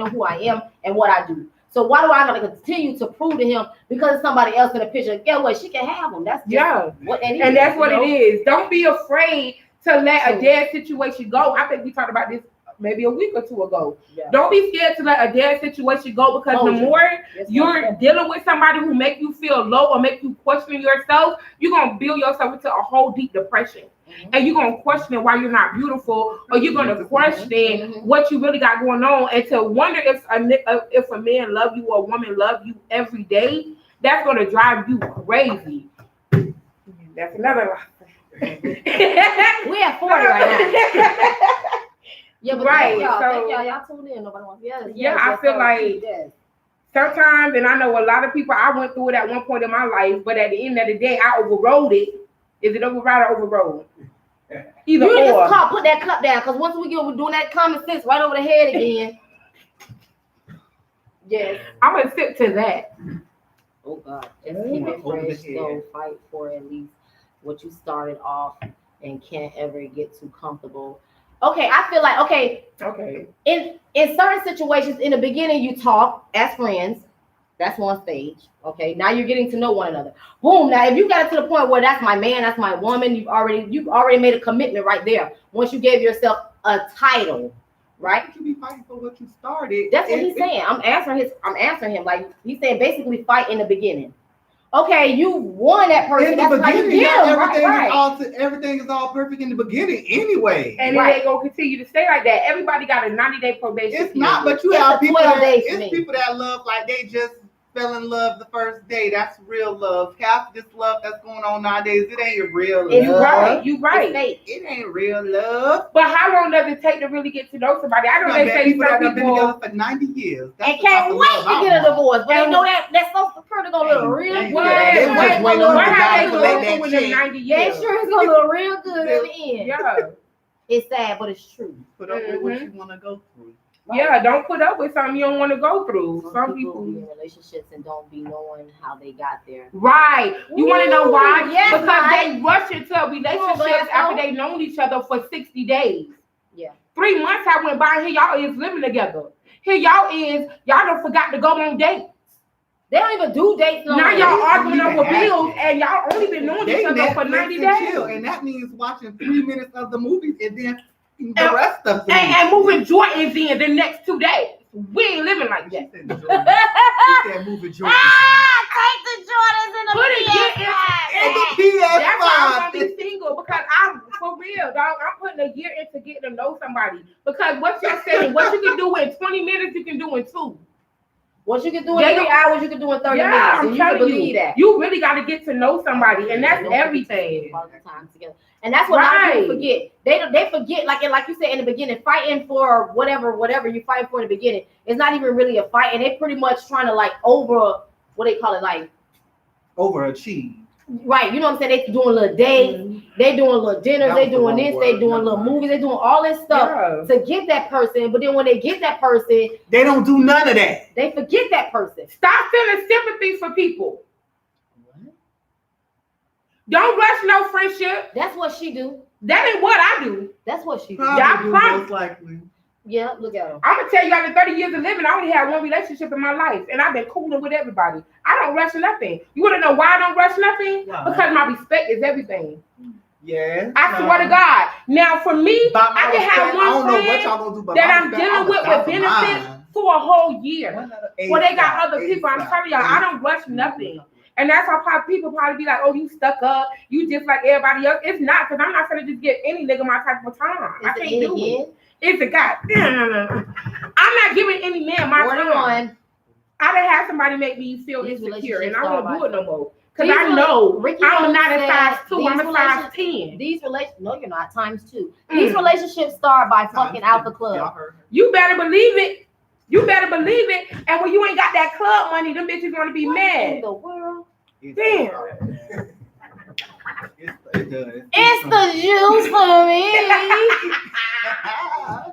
who I am and what I do. So why do I gotta continue to prove to him because it's somebody else in the picture? Guess what? She can have him. That's just what that is. And that's what it is. Don't be afraid to let a dead situation go. I think we talked about this maybe a week or 2 ago. Yeah. Don't be scared to let a dead situation go because the more you're dealing with somebody who make you feel low or make you question yourself, you're gonna build yourself into a whole deep depression. Mm-hmm. And you're gonna question why you're not beautiful, or you're gonna question what you really got going on, and to wonder if a man love you or a woman love you every day. That's gonna drive you crazy. That's another. We at 40 right now. Yeah, but right. Thank y'all tuned in. Nobody wants. I feel like sometimes, and I know a lot of people. I went through it at one point in my life, but at the end of the day, I overrode it. Is it override or overrode? Either you or. Just put that cup down, because once we're doing that common sense right over the head again. Yes, I'm gonna stick to that. Oh God, just keep it fresh. So fight for at least what you started off, and can't ever get too comfortable. Okay, I feel like okay. In certain situations, in the beginning, you talk as friends. That's one stage. Okay, now you're getting to know one another. Boom. Now, if you got it to the point where that's my man, that's my woman, you've already made a commitment right there. Once you gave yourself a title, right? You should be fighting for what you started. That's what he's saying. I'm answering him. Like he's saying, basically fight in the beginning. Okay, you won that person. That's how you get him. Everything is all perfect in the beginning anyway. And it ain't gonna continue to stay like that. Everybody got a 90-day probation. It's not, but you have people that love like they just fell in love the first day. That's real love. Half this love that's going on nowadays, it ain't real love. You right. It ain't real love. But how long does it take to really get to know somebody? I know they say people that have been together for 90 years. That's and can't wait to get a divorce. But you know that's so pretty gonna look real good. What how they go with them 90 years? Yeah, sure it's gonna look real good at the end. Yeah. It's sad, but it's true. Put up with what you want to go through. Yeah, don't put up with something you don't want to go through. Some people be in relationships and don't be knowing how they got there. Right. You want to know why? Yes, because they rush into relationships after they've known each other for 60 days. Yeah. 3 months I went by, here y'all is living together. Here y'all done forgot to go on dates. They don't even do dates no Now more. y'all arguing even over have bills, it. and y'all only been knowing each other for 90 days. Chill, and that means watching 3 minutes of the movie and then the rest of the movie. And moving Jordans in the next 2 days. We ain't living like that. She said moving Jordan. Take the Jordans in the Put it And the PS5. That's why I'm PS5. gonna be single, because I'm for real, dog. I'm putting a year into getting to know somebody. Because what you're saying, what you can do in 20 minutes, you can do in 2. What you can do in 3 hours, you can do in 30 minutes. I'm And you can telling believe you, that. you really got to get to know somebody, and that's Don't forget to everything. spend time together. And that's what a lot of people forget. They forget, like you said in the beginning, fighting for whatever you fight for in the beginning. It's not even really a fight, and they pretty much trying to like what they call it, like overachieve. Right, you know what I'm saying? They doing little dates, they doing little dinners, they doing this, they doing little movies, they doing all this stuff to get that person. But then when they get that person, they don't do none of that. They forget that person. Stop feeling sympathy for people. What? Don't rush no friendship. That's what she do. That ain't what I do. That's what she do. Probably most likely. Yeah, look at her. I'm gonna tell you, after 30 years of living, I only had one relationship in my life, and I've been cooling with everybody. I don't rush nothing. You wanna know why I don't rush nothing? Wow. Because my respect is everything. Yeah. I swear to God. Now, for me, I can have one friend that I'm dealing with benefits for a whole year. Well, they got other people. I'm telling y'all, I don't rush nothing. And that's why people probably be like, oh, you stuck up. You just like everybody else. It's not, because I'm not going to just get any nigga my type of time. I can't do it. It's a guy. I'm not giving any man my time. I done had somebody make me feel insecure, and I won't do it no more. Because I know I'm not a size 2, I'm a size 10. No, you're not, ×2. These relationships start by fucking out the club. You better believe it. You better believe it. And when you ain't got that club money, them bitches gonna be mad. In the world? Damn. It's the juice for me.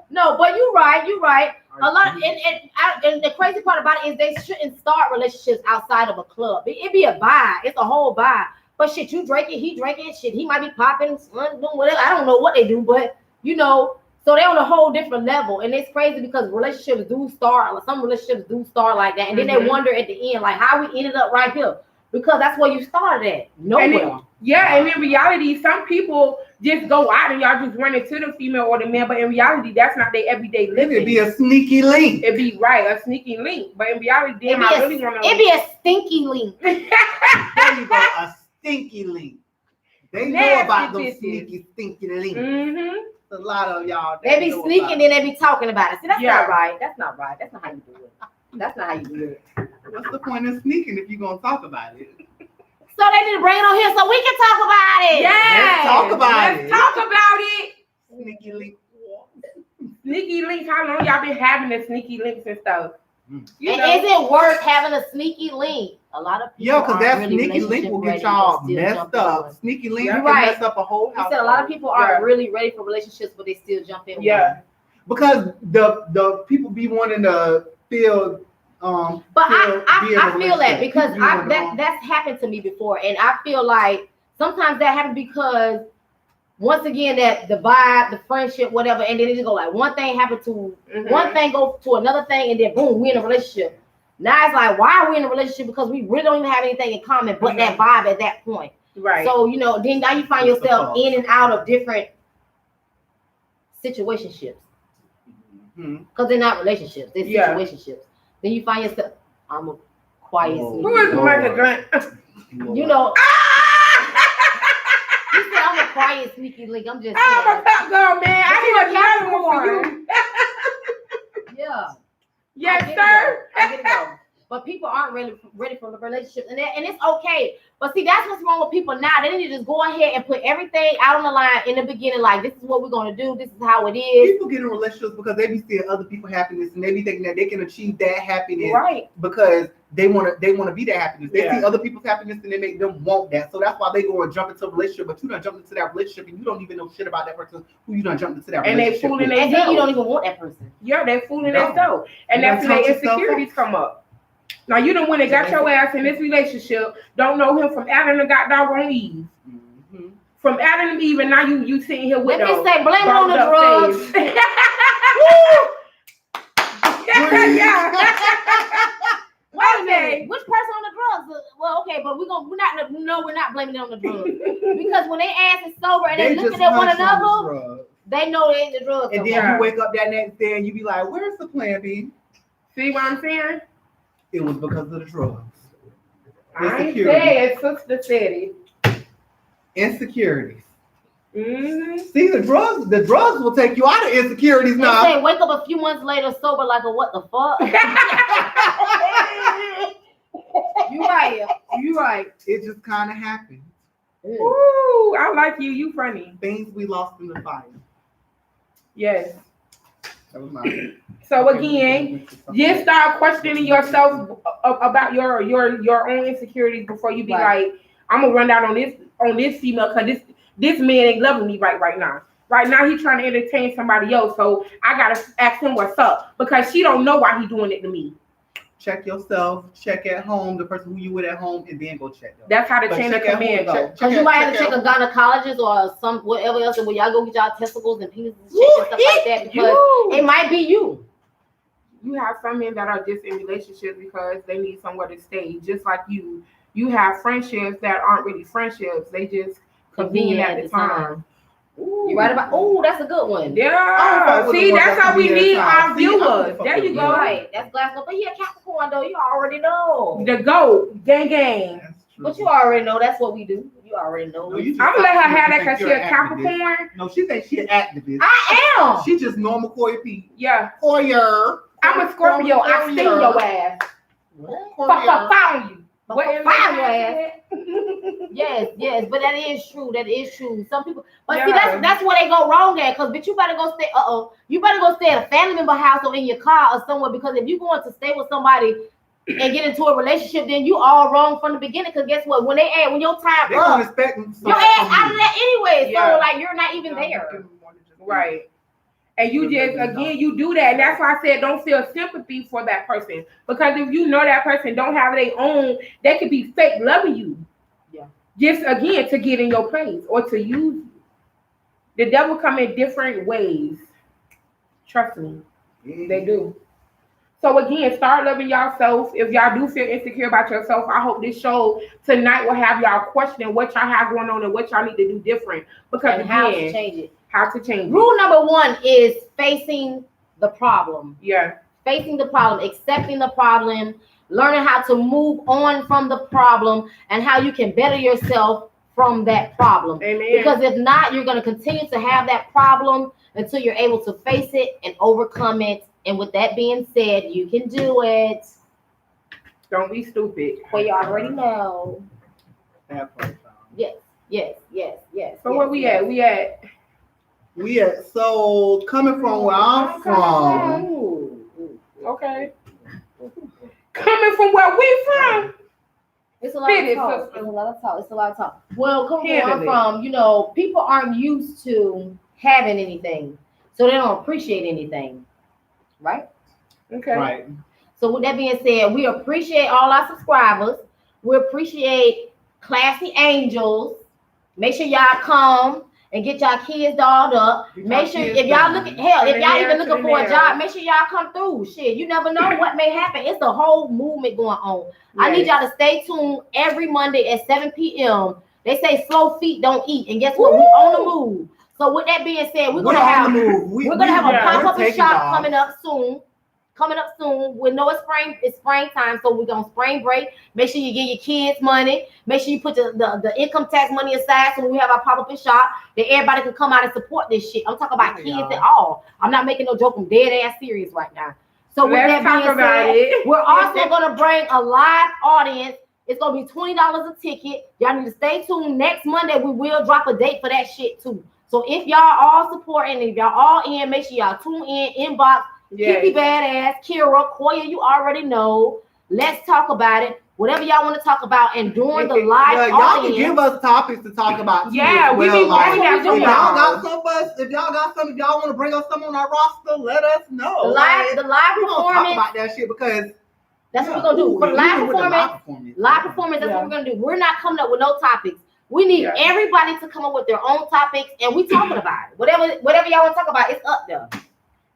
No, but you're right. A lot, and the crazy part about it is they shouldn't start relationships outside of a club. It be a vibe. It's a whole vibe. But shit, you drinking, he drinking. Shit, he might be popping, doing whatever. I don't know what they do, but you know. So they're on a whole different level, and it's crazy because relationships do start. Some relationships do start like that, and then they wonder at the end, like how we ended up right here, because that's where you started at. Nowhere. And in reality, some people just go out and y'all just run into the female or the man, but in reality, that's not their everyday living. It'd be a sneaky link. It'd be a sneaky link, but in reality, damn, I really want to. It'd be a stinky link. There you go, a stinky link. They know about those sneaky links. Mm-hmm. A lot of y'all. They be sneaking, then they be talking about it. See, that's not right. That's not right. That's not how you do it. That's not how you do it. What's the point of sneaking if you're gonna talk about it? So they need to bring it on here so we can talk about it. Yeah, let's talk about it. Sneaky link. Sneaky links. How long y'all been having the sneaky links and stuff? You know? Is it worth having a sneaky link? A lot of people. Yo, because that sneaky link will get y'all messed up. Sneaky link can mess up a whole house. You said a lot of people aren't really ready for relationships, but they still jump in. Yeah. Because the people be wanting to feel. But I feel that because that's happened to me before, and I feel like sometimes that happens because once again that the vibe, the friendship, whatever, and then it just go like one thing happened to one thing go to another thing, and then boom, we in a relationship. Now it's like, why are we in a relationship? Because we really don't even have anything in common but that vibe at that point. Right. So then now you find yourself in and out of different situationships. Because they're not relationships, they're situationships. Then you find yourself, I'm a quiet sneaky. Who is Michael Grant? You know. You said I'm a quiet sneaky link. I'm just I'm a top girl, man. I need another one for you. Yeah. Yes, sir. I get it though. But people aren't really ready for the relationship, and it's okay. But see, that's what's wrong with people now. They need to just go ahead and put everything out on the line in the beginning. Like, this is what we're gonna do. This is how it is. People get in relationships because they be seeing other people's happiness, and they be thinking that they can achieve that happiness, right? Because they want to be that happiness. They see other people's happiness, and they make them want that. So that's why they go and jump into a relationship. But you done jump into that relationship, and you don't even know shit about that person who you done jumped into that relationship. And they fooling and then you don't even want that person. Yeah, they're fooling themselves, and that's when their insecurities come up. Now you done went and got your ass in this relationship. Don't know him from Adam and got doggone Eve. From Adam and Eve, and now you sitting here with. Let me say, blame it on the drugs. Yeah. Wait wait a Okay. minute. Which person on the drugs? Well, okay, but we're not blaming it on the drugs. Because when they ass is sober and they looking at one another, they know they ain't the drugs. And then you wake up that next day and you be like, where's the plan B? See what I'm saying? It was because of the drugs. I ain't saying sister said it. Insecurities. Mm-hmm. See, the drugs will take you out of insecurities now. They say wake up a few months later sober like a what the fuck? You right. It just kind of happened. Ooh, I like you. You funny. Things we lost in the fire. Yes. That was mine. So again, just start questioning yourself about your own insecurities before you be like, I'm gonna run down on this female because this man ain't loving me right now. Right now he's trying to entertain somebody else, so I gotta ask him what's up because she don't know why he doing it to me. Check yourself, check at home, the person who you with at home, and then go check them. That's how the chain of command go. Because you might have to check a gynecologist or some whatever else, where y'all go get y'all testicles and penises and shit and stuff like that because it might be you. You have some men that are just in relationships because they need somewhere to stay. Just like you have friendships that aren't really friendships. They just convenient at the time. You right about? Oh, that's a good one. Yeah. See, that's how we need our viewers. There you go. Right. That's glass. But he a Capricorn though. You already know. The GOAT. Gang. But you already know that's what we do. You already know. No, I'm gonna let her have that because she a Capricorn. No, she thinks she an activist. I am. She just normal Koya P. Yeah. Koya. I'm a Scorpio. I sting your ass. Fuck found you. What found your ass? Yes, but that is true. Some people, but see, that's where they go wrong at. Because bitch, you better go stay. You better go stay at a family member house or in your car or somewhere. Because if you going to stay with somebody and get into a relationship, then you all wrong from the beginning. Because guess what? When your time they up, expect your ass out of that anyway. So like you're not even there. Right. And you just, again, you do that. And that's why I said don't feel sympathy for that person. Because if you know that person don't have their own, they could be fake loving you. Yeah. Just, again, to get in your place or to use you. The devil come in different ways. Trust me. They do. So, again, start loving yourself. If y'all do feel insecure about yourself, I hope this show tonight will have y'all questioning what y'all have going on and what y'all need to do different. Because, and how to change it. Rule number 1 is facing the problem. Yeah. Facing the problem, accepting the problem, learning how to move on from the problem and how you can better yourself from that problem. Amen. Because if not, you're going to continue to have that problem until you're able to face it and overcome it. And with that being said, you can do it. Don't be stupid. Well, you already know. Yes. So where we at? So coming from where I'm from. Okay. Coming from where we from. It's a lot of talk. Well, coming from where I'm from, people aren't used to having anything. So they don't appreciate anything. Right? Okay. Right. So with that being said, we appreciate all our subscribers. We appreciate Classy Angels. Make sure y'all come and get y'all kids dolled up. Make sure if y'all looking if y'all even looking for a job, make sure y'all come through. Shit, you never know what may happen. It's the whole movement going on. Yes. I need y'all to stay tuned every Monday at 7 p.m. They say slow feet don't eat, and guess what? We on the move. So with that being said, we're gonna have a pop-up shop coming up soon. We know it's springtime, so we're gonna spring break. Make sure you give your kids money. Make sure you put the income tax money aside so when we have our pop-up shop, that everybody can come out and support this shit. I'm talking about kids at all. I'm not making no joke. I'm dead ass serious right now. So with that being said, we're also gonna bring a live audience. It's gonna be $20 a ticket. Y'all need to stay tuned. Next Monday, we will drop a date for that shit too. So if y'all all supporting, if y'all all in, make sure y'all tune in, inbox. Kiki Badass, Kira, Koya, you already know. Let's talk about it. Whatever y'all want to talk about, and during the live y'all audience, can give us topics to talk about. Too, we be like, if y'all got some, if y'all want to bring us some on our roster, let us know. The live performance. Talk about that shit because that's what we're gonna do. For live performance, that's what we're gonna do. We're not coming up with no topics. We need everybody to come up with their own topics, and we talking about it. Whatever y'all want to talk about, it's up there.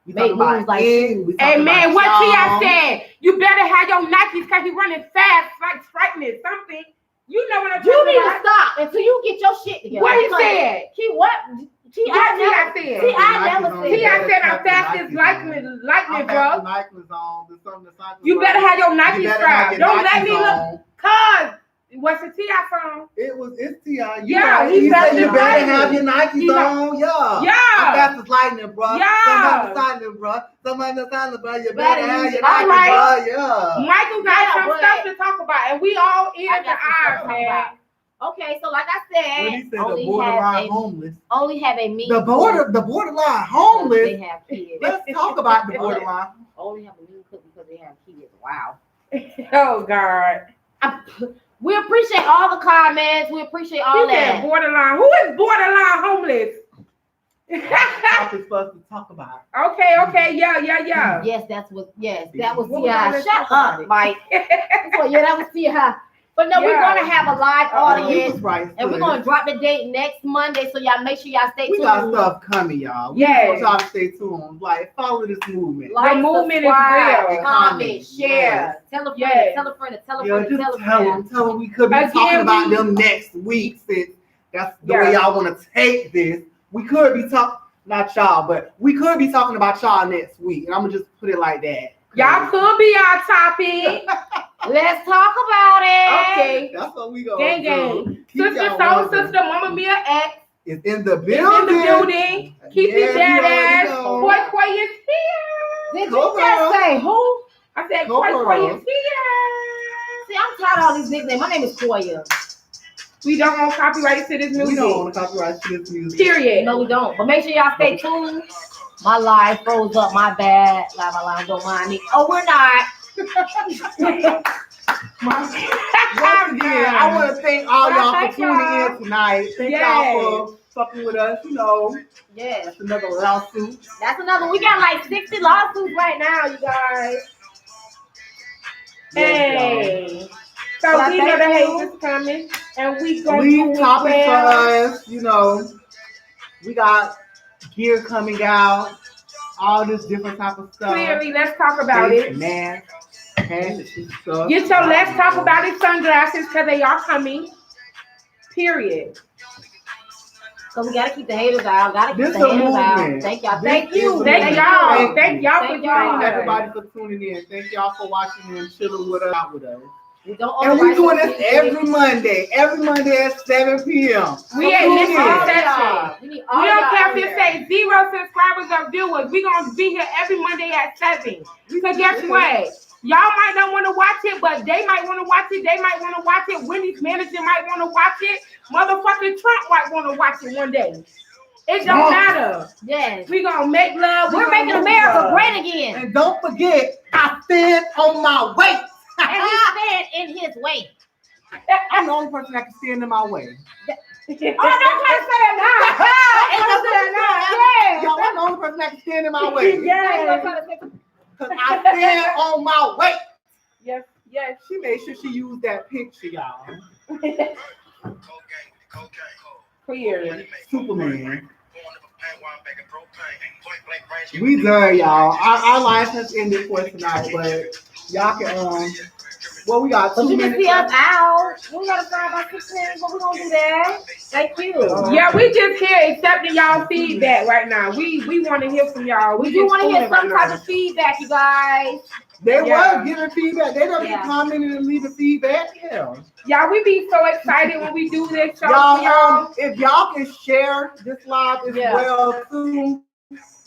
We Make talking about moves like it. shoes. We Hey talking man, about what y'all. T.I. said? You better have your Nikes because he running fast like frightening something. You know what I'm You talking need to about? stop until you get your shit together. What he Because said? He what? What T.I. said? T.I. never said T.I. that. said I'm fast as lightning, I'm bro. having Nikes on. The You better have your You Nike better have strap. your Don't let Nikes me look. on. Cause what's the T.I. song? It's T.I. Yeah, he he's said fast you as better lightning. have your Nikes He's on. Yeah. Yeah. I'm fast as lightning, bro. Yeah. Somebody silent, bro. Somebody silent, bro. You Better better have use your it. Nikes, Alright. bro. Yeah. Michael got Yeah, some but- stuff to talk about, and we all ears I and got some stuff to eyes, talk man. about. Okay, so like I When he said, said the borderline homeless. only have a mean The borderline because homeless. they have kids. Let's talk about the borderline. Only have a mean cook because they have kids. Wow. Oh God. We appreciate all the comments. We appreciate all He said that. borderline. Who is borderline homeless? Topics for us to talk about. Okay, yeah. Yes, that was What we T.I. gonna Shut talk about up, it? Mike. Well, yeah, that was T.I. But no, we're Yeah. gonna have a live You audience. was right. And we're sis. gonna drop the date next Monday, so y'all make sure y'all stay We tuned. got stuff coming, y'all. We Yes. want y'all to stay tuned. Like, follow this movement. Like, The movement is subscribe, real. comment, share, Yes. tell a friend, Yes. tell a friend, tell a Yeah, friend, just tell a tell friend. them we could be Again, talking about we- them next week. Since that's the way Yeah. y'all want to take this. We could be not y'all, but we could be talking about y'all next week. And I'm gonna just put it like that. Y'all could be our topic. Let's talk about it. Okay. That's what we gonna Gang, do. gang. Keep Sister, y'all soul wondering. sister, Mama Mia X Is in the is building. in the building. Keep Yes, it you already badass. know. Koi Koi is here. Did Go you just girl. say who? I said Go Koi Koi girl. is here. See, I'm tired of all these nicknames. My name is Koya. We don't want copyright to this We don't music. want to copyright to this music. Period. No, we don't. But make sure y'all stay tuned. My live froze up. My bad. Don't mind me. Oh, we're not. Once again, I want to thank all y'all for Thank tuning y'all. in tonight. Thank y'all for fucking with us. You know, Yes. that's another lawsuit. That's another. We got like 60 lawsuits right now, you guys. Hey. So Well, we know thank the hate you. is coming, and we y'all. gonna do Leave it topics well. for us. You know, we got gear coming out. All this different type of stuff. Clearly, let's talk about it. Man, pants and stuff. Get your let's talk about it sunglasses because they are coming. Period. So we gotta keep the haters out. Gotta keep This the a haters out. movement. Thank y'all. This Thank is you. a Thank movement. y'all. Thank Thank you. y'all for Thank joining y'all. us. Everybody for tuning in. Thank y'all for watching and chilling with us, out with us. We don't And we override doing the this music. every Monday at 7 p.m. We ain't Tune listening in. to that shit. We need We all don't y'all care out if it there. say 0 subscribers or viewers. We gonna be here every Monday at 7. So guess what? Y'all might not want to watch it, but they might want to watch it. They might want to watch it. Wendy's manager might want to watch it. Motherfucking Trump might want to watch it one day. It don't matter. Yes. We gonna make love. We're making America great again. And don't forget, I stand on my weight. And we stand in his way. I'm the only person that can stand in my way. Oh, don't try to say that now. Don't try to say that Yo, I'm the only person that can stand in my way. Yeah. Because I stand on my weight. Yes, yes. She made sure she used that picture, y'all. Clear. Superman. We done, y'all. Our life has ended for tonight, but y'all can well, we got But 2 you can minutes. see us out. We gotta find about 6 minutes, but we're gonna do that. Thank you. Yeah, we just here accepting y'all feedback right now. We want to hear from y'all. We do just want to hear fooling some right type now. of feedback, you guys. They Yeah. were giving feedback. They don't Yeah. be commenting and leaving feedback. Yeah. Y'all, we be so excited when we do this show. Y'all, if y'all can share this live as Yeah. well too,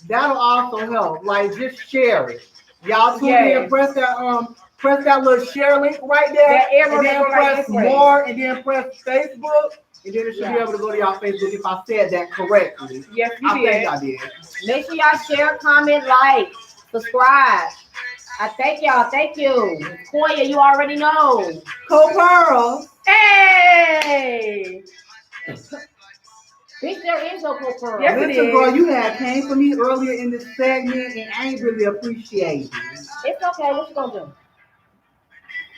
that'll also help. Like, just share it. Y'all tune Yes. in, press that little share link right there, That arrow and that then go like press this way. more, and then press Facebook, and then it should be Yeah. able to go to y'all Facebook if I said that correctly. Yes, you I think did. I did. Make sure y'all share, comment, like, subscribe. I thank y'all. Thank you. Koya, you already know. Co-Pearl. Hey! Bitch, there is no co-pearl. Yes, it Listen, is. girl, you had came for me earlier in this segment, and I ain't really appreciate it. It's okay. What you gonna do?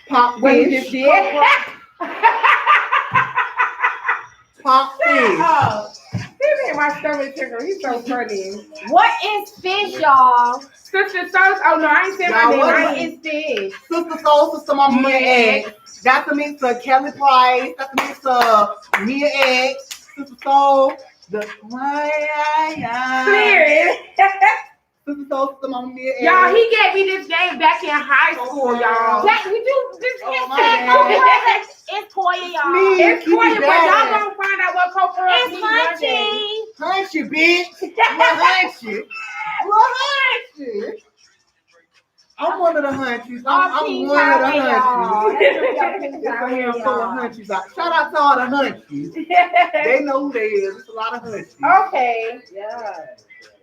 Pop What you fish. just did? Pop fish. Oh. made my stomach tickle. He's so funny. What is fish, y'all? Sister Sauce. Oh no, I ain't saying my Y'all, name. what I What ain't. is fish? Sister Soul, Sister Mama, Mia Mia X. That's the mix of Kelly Price. That's the mix of Mia X. Sister Soul. Clear. Sister Soul, Sister Mama, Mia X. Y'all, he gave me this name back in high school, y'all. Jack, would you just Oh, my say bad. it's Toya, y'all. Me. It's Keep Toya, it but y'all down. gonna find out what Copra It's means one day. Hunchy. Hunchy, bitch. Hunchy. Hunchy. I'm one of the hunchies. I'm one of the hunchies. It's a handful of hunchies out. Shout out to all the hunchies. They know who they is. It's a lot of hunchies. Okay. Yeah.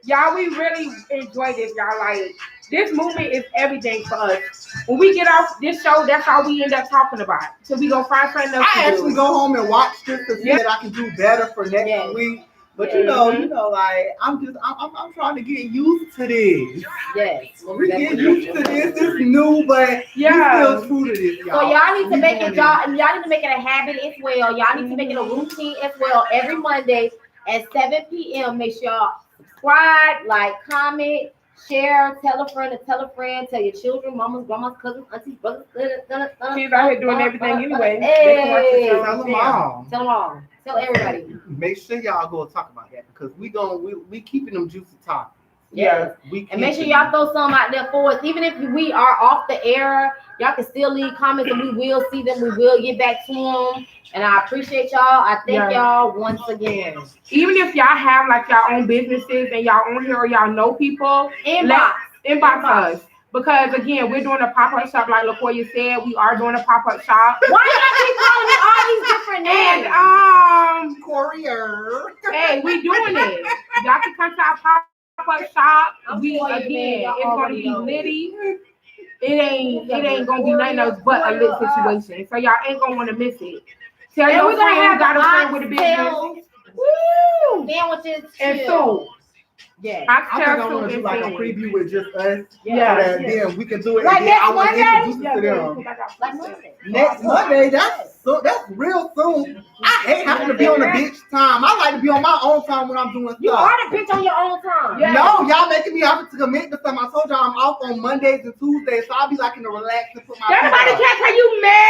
Y'all, we really enjoy this, y'all. Like, this movement is everything for us. When we get off this show, that's all we end up talking about. So we gonna find something else I to actually do. go home and watch this to see that I can do better for next week. But you know, like I'm trying to get used to this. Yes. We get used to this. It's new, but we still true to this, y'all. So y'all need to We make doing it, y'all need to make it a habit as well. Y'all need to make it a routine as well. Every Monday at 7 p.m. Make sure y'all subscribe, like, comment, share, tell a friend, tell your children, mamas, grandmas, cousins, aunties, brothers. She's out here doing everything anyway. Hey, They can watch the show. Tell them all. Tell them all. Tell everybody. Make sure y'all go talk about that because we keeping them juicy topics. Yes. And make sure y'all throw some out there for us. Even if we are off the air, y'all can still leave comments and we will see them. We will get back to them. And I appreciate y'all. I thank y'all once again. Even if y'all have like y'all own businesses and y'all on here or y'all know people, inbox us. Because again, we're doing a pop-up shop like LaCoya said. We are doing a pop-up shop. Why y'all keep calling me all these different names? And courier. Hey, we doing it. Y'all can come to our pop-up shop. It's gonna be litty. It ain't gonna be nothing else but a lit situation. So y'all ain't gonna want to miss it. Tell your friends, got a friend with a business. Woo! Sandwiches and soup. Yeah. I think I want to do like a preview with just us. Yeah. So that then we can do it. Like and then I next want to Monday? introduce it to them. Like Monday. Next Monday, that's real soon. I hate having to be on the bitch time. I like to be on my own time when I'm doing stuff. You are the bitch on your own time. Yes. No, y'all making me have to commit to something. I told y'all I'm off on Mondays and Tuesdays, so I'll be like in the relax and put my. Everybody can't tell you married.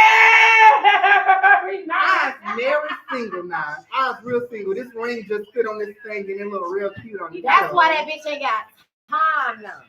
I was married single now. I was real single. This ring just fit on this thing and it look real cute on you. That's why that bitch ain't got time now.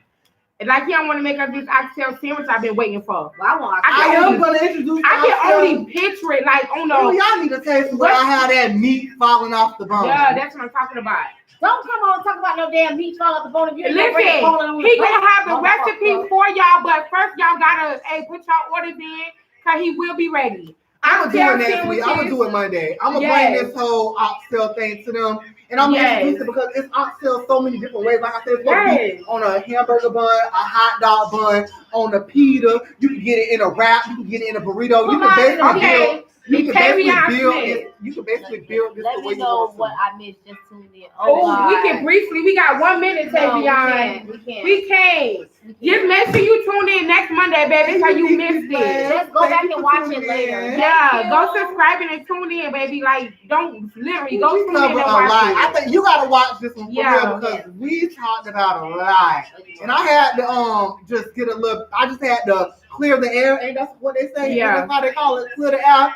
And like you don't want to make us this oxtail sandwich I've been waiting for. Well, I am gonna introduce. I can only picture it like on the. Oh, y'all need to taste where I have that meat falling off the bone. Yeah, that's what I'm talking about. Don't come on and talk about no damn meat falling off the bone. If you Listen, he gonna have the recipe for y'all, but first y'all gotta put y'all orders in because he will be ready. I'm gonna do it next week. I'm gonna do it Monday. I'm gonna bring this whole oxtail thing to them, and I'm gonna introduce it because it's oxtail so many different ways. Like I said, it's gonna be on a hamburger bun, a hot dog bun, on a pita. You can get it in a wrap. You can get it in a burrito. You can basically build. You can basically build this Let the way me you know want what to. I missed. Just tune in. Oh, we can briefly. We got 1 minute, Tavion. We can't. Just make sure you tune in next Monday, baby, because you missed it. Just go back and watch it later. Yeah, go subscribing and tune in, baby. Like, don't literally go tune in and watch it. I think you gotta watch this one for real because we talked about a lot, and I had to just get a little. I just had to clear the air. Ain't that's what they say? Yeah, that's how they call it. Clear the air.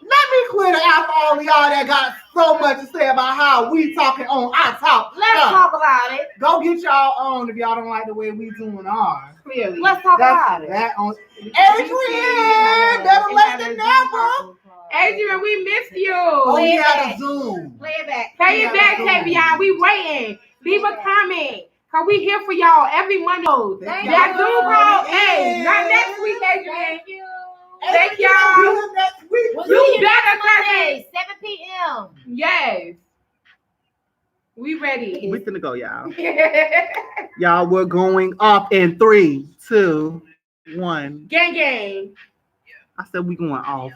Let me clear the air for all of y'all that got so much to say about how we talking on our talk. Let's talk about it. Go get y'all on if y'all don't like the way we doing ours. Clearly. Let's talk about it. That on Adrian, better late than never. Adrian, we missed you. Oh, we had a Zoom. Play it back. Play it back, Tavion. We waiting. Leave a comment. Cause we here for y'all every Monday. That Zoom call, hey, not next week, Adrian. Thank you. Thank y'all. Next week. You better Monday, 7 p.m. Yes. We ready. We finna go, y'all. Y'all, we're going off in 3, 2, 1. Gang. I said we going off.